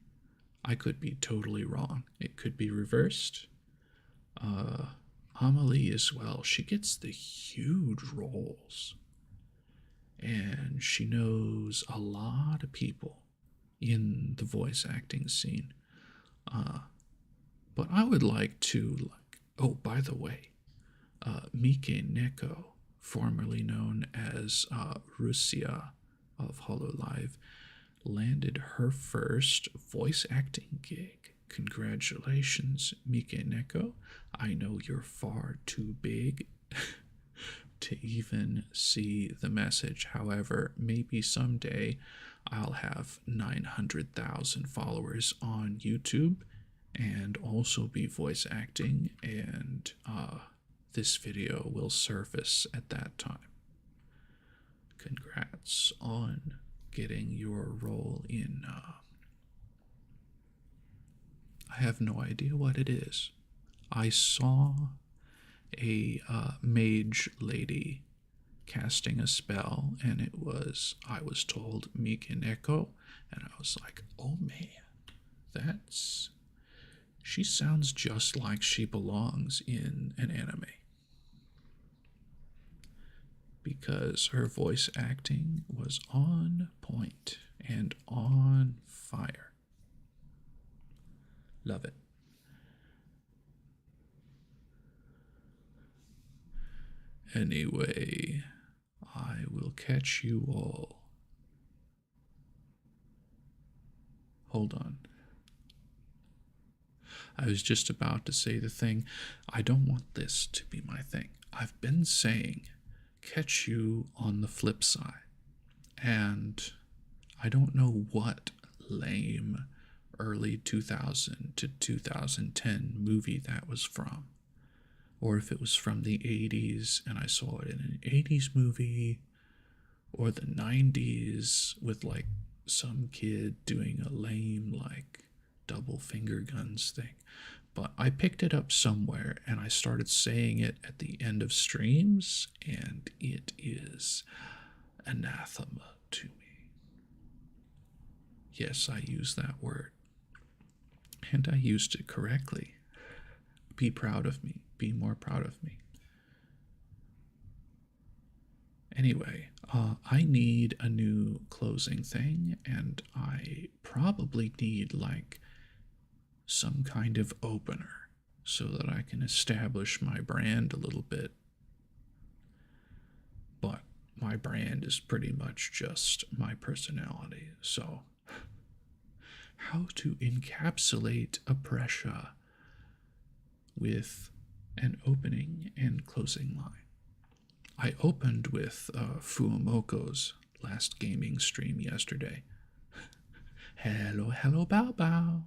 I could be totally wrong. It could be reversed. Amelie as well, she gets the huge roles. And she knows a lot of people in the voice acting scene. But I would like to, oh, by the way, Mike Neko, formerly known as Russia of Hololive, landed her first voice acting gig. Congratulations, Mike Neko. I know you're far too big to even see the message. However, maybe someday I'll have 900,000 followers on YouTube and also be voice acting, and this video will surface at that time. Congrats on getting your role in I have no idea what it is. I saw a mage lady casting a spell, and it was, I was told, Mike Neko, and I was like, oh man, she sounds just like she belongs in an anime. Because her voice acting was on point and on fire. Love it. Anyway, I will catch you all. Hold on. I was just about to say the thing. I don't want this to be my thing. I've been saying catch you on the flip side. And I don't know what lame early 2000 to 2010 movie that was from. Or if it was from the 80s and I saw it in an 80s movie, or the 90s with like some kid doing a lame like double finger guns thing. But I picked it up somewhere and I started saying it at the end of streams, and it is anathema to me. Yes, I use that word. And I used it correctly. Be proud of me. Be more proud of me. Anyway, I need a new closing thing, and I probably need like some kind of opener so that I can establish my brand a little bit. But my brand is pretty much just my personality, so how to encapsulate a pressure with an opening and closing line. I opened with Fuumoko's last gaming stream yesterday. Hello, hello, bow bow.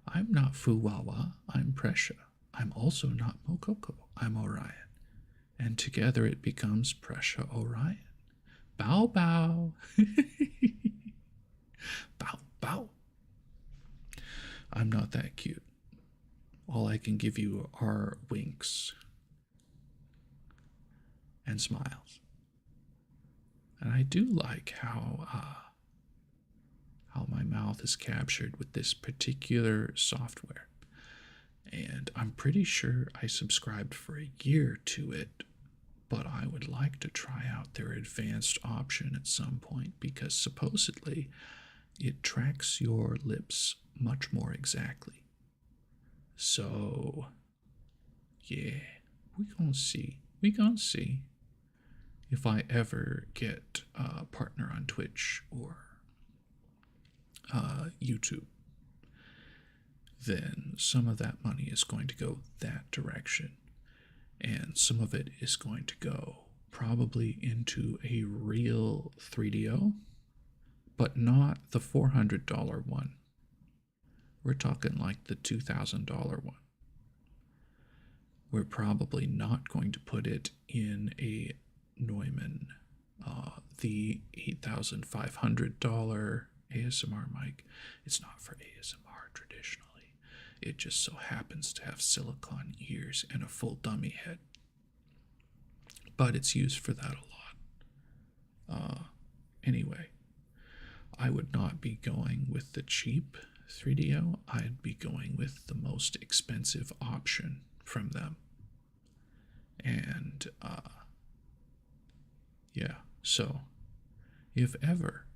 I'm not Fuwawa, I'm Prescia. I'm also not Mokoko, I'm Orion. And together it becomes Prescia Orion. Bow bow. Bow bow. I'm not that cute. All I can give you are winks and smiles. And I do like how my mouth is captured with this particular software. And I'm pretty sure I subscribed for a year to it, but I would like to try out their advanced option at some point because supposedly it tracks your lips much more exactly. So, yeah, we gonna see. We gonna see if I ever get a partner on Twitch or YouTube. Then some of that money is going to go that direction, and some of it is going to go probably into a real 3DO, but not the $400 one. We're talking like the $2,000 one. We're probably not going to put it in a Neumann, the $8,500 ASMR mic. It's not for ASMR traditionally. It just so happens to have silicone ears and a full dummy head. But it's used for that a lot. Anyway, I would not be going with the cheap 3DO. I'd be going with the most expensive option from them. And, yeah, so if ever,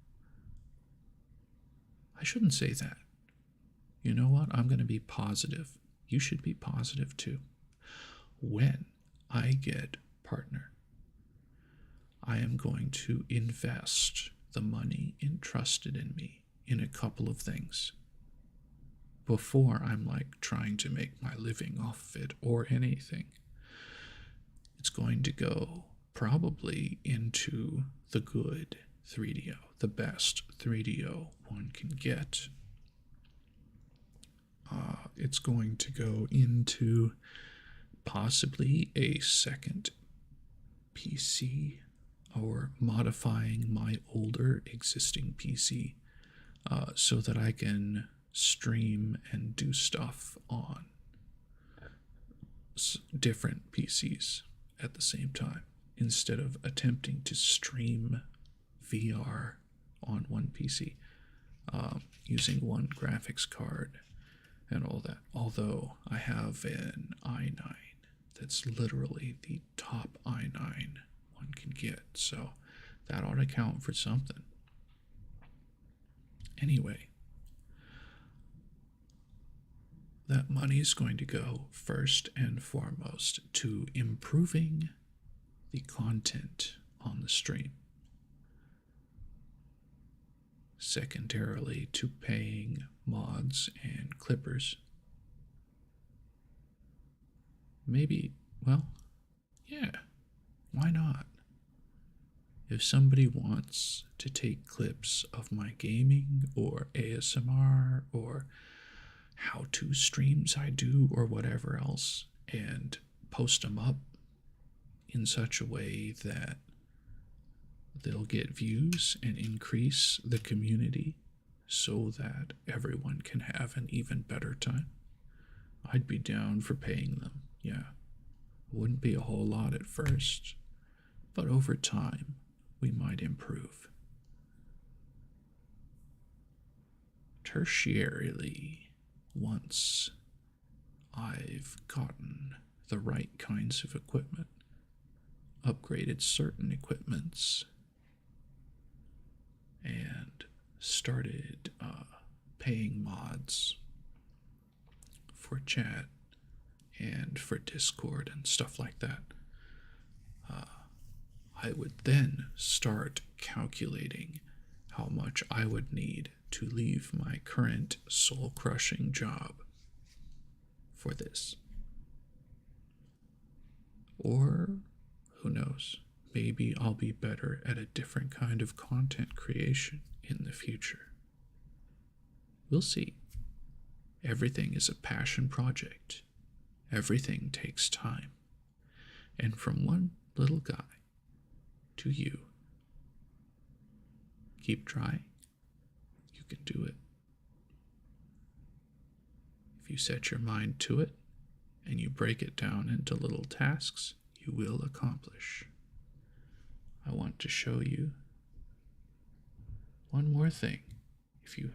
I shouldn't say that. You know what? I'm going to be positive. You should be positive too. When I get partner, I am going to invest the money entrusted in me in a couple of things before I'm like trying to make my living off of it or anything. It's going to go probably into the good 3DO, the best 3DO one can get. It's going to go into possibly a second PC or modifying my older existing PC so that I can stream and do stuff on different PCs at the same time instead of attempting to stream VR on one PC using one graphics card and all that. Although I have an i9 that's literally the top i9 one can get, so that ought to count for something. Anyway, that money is going to go first and foremost to improving the content on the stream. Secondarily, to paying mods and clippers. Maybe, well, yeah, why not? If somebody wants to take clips of my gaming or ASMR or how-to streams I do or whatever else and post them up in such a way that they'll get views and increase the community so that everyone can have an even better time, I'd be down for paying them. Yeah, wouldn't be a whole lot at first, but over time we might improve. Tertiarily, once I've gotten the right kinds of equipment, upgraded certain equipments, and started paying mods for chat and for Discord and stuff like that, I would then start calculating how much I would need to leave my current soul-crushing job for this. Or, who knows, maybe I'll be better at a different kind of content creation in the future. We'll see. Everything is a passion project. Everything takes time. And from one little guy to you, keep trying. You can do it. If you set your mind to it and you break it down into little tasks, you will accomplish. I want to show you one more thing if you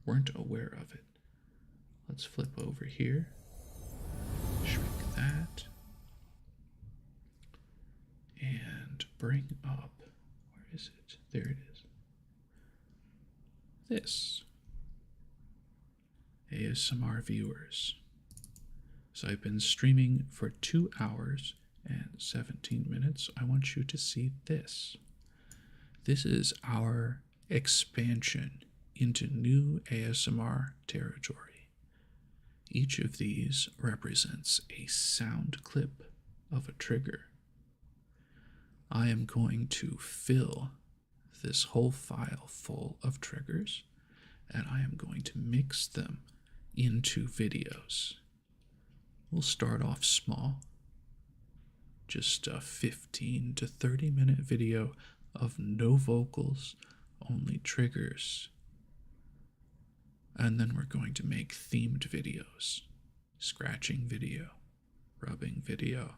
weren't aware of it. Let's flip over here, shrink that, and bring up, where is it? There it is. This. ASMR viewers. So I've been streaming for 2 hours and 17 minutes. I want you to see this. This is our expansion into new ASMR territory. Each of these represents a sound clip of a trigger. I am going to fill this whole file full of triggers, and I am going to mix them into videos. We'll start off small, just a 15 to 30 minute video of no vocals, only triggers. And then we're going to make themed videos, scratching video, rubbing video,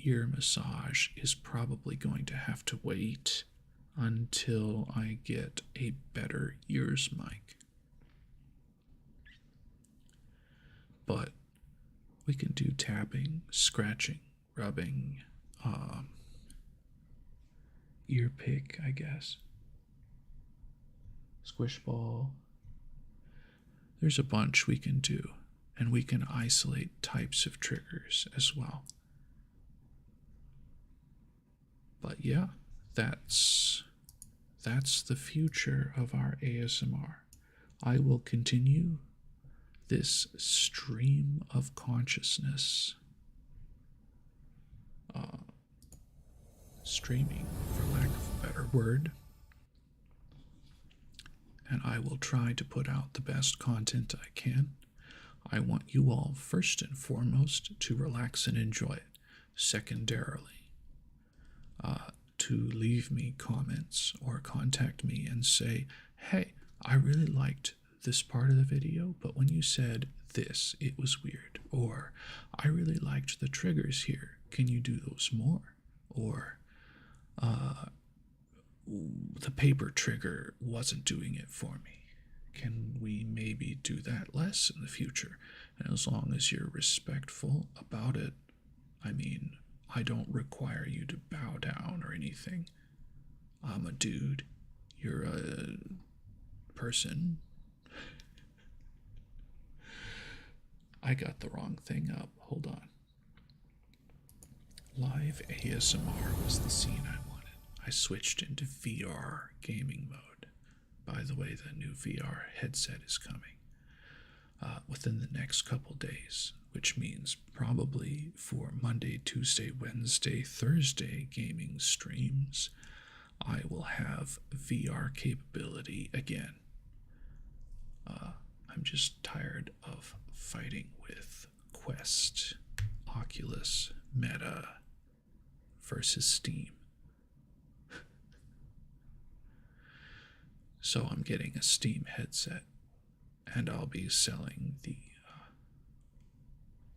ear massage is probably going to have to wait until I get a better ears mic. But we can do tapping, scratching, rubbing, ear pick, I guess. Squish ball. There's a bunch we can do, and we can isolate types of triggers as well. But yeah, that's the future of our ASMR. I will continue this stream of consciousness, streaming, for lack of a better word, and I will try to put out the best content I can. I want you all, first and foremost, to relax and enjoy it. Secondarily, to leave me comments or contact me and say, hey, I really liked this part of the video, but when you said this, it was weird. Or, I really liked the triggers here. Can you do those more? Or, the paper trigger wasn't doing it for me. Can we maybe do that less in the future? And as long as you're respectful about it, I mean, I don't require you to bow down or anything. I'm a dude. You're a person. I got the wrong thing up. Hold on. Live ASMR was the scene I wanted. I switched into VR gaming mode. By the way, the new VR headset is coming within the next couple days, which means probably for Monday, Tuesday, Wednesday, Thursday gaming streams, I will have VR capability again. I'm just tired of fighting with Quest, Oculus, Meta versus Steam. So I'm getting a Steam headset, and I'll be selling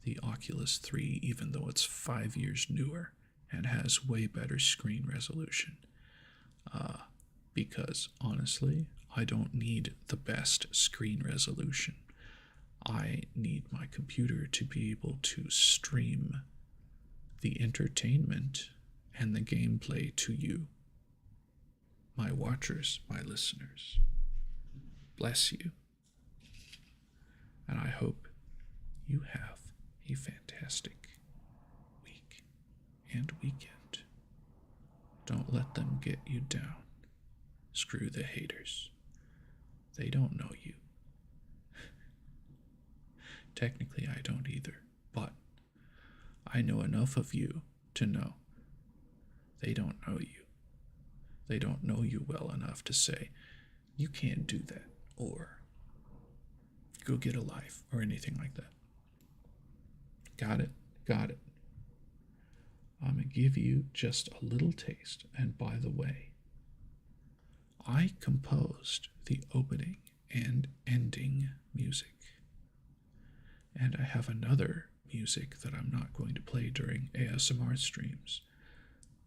the Oculus 3, even though it's 5 years newer and has way better screen resolution. Because honestly, I don't need the best screen resolution. I need my computer to be able to stream the entertainment and the gameplay to you, my watchers, my listeners. Bless you. And I hope you have a fantastic week and weekend. Don't let them get you down. Screw the haters. They don't know you. technically I don't either, but I know enough of you to know they don't know you. They don't know you well enough to say, you can't do that, or go get a life, or anything like that. Got it? Got it. I'm going to give you just a little taste. And by the way, I composed the opening and ending music. And I have another music that I'm not going to play during ASMR streams,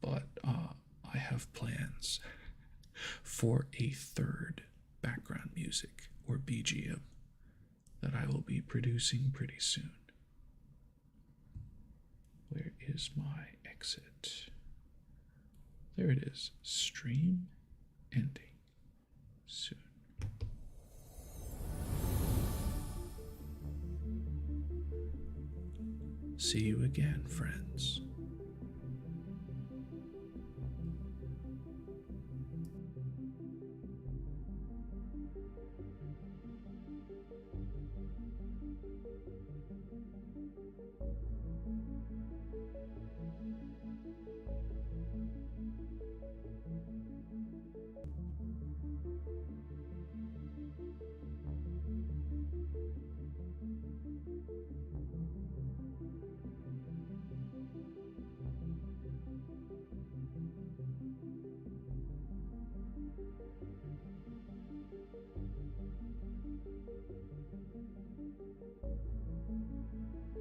but I have plans for a third background music, or BGM, that I will be producing pretty soon. Where is my exit? There it is. Stream ending soon. See you again, friends.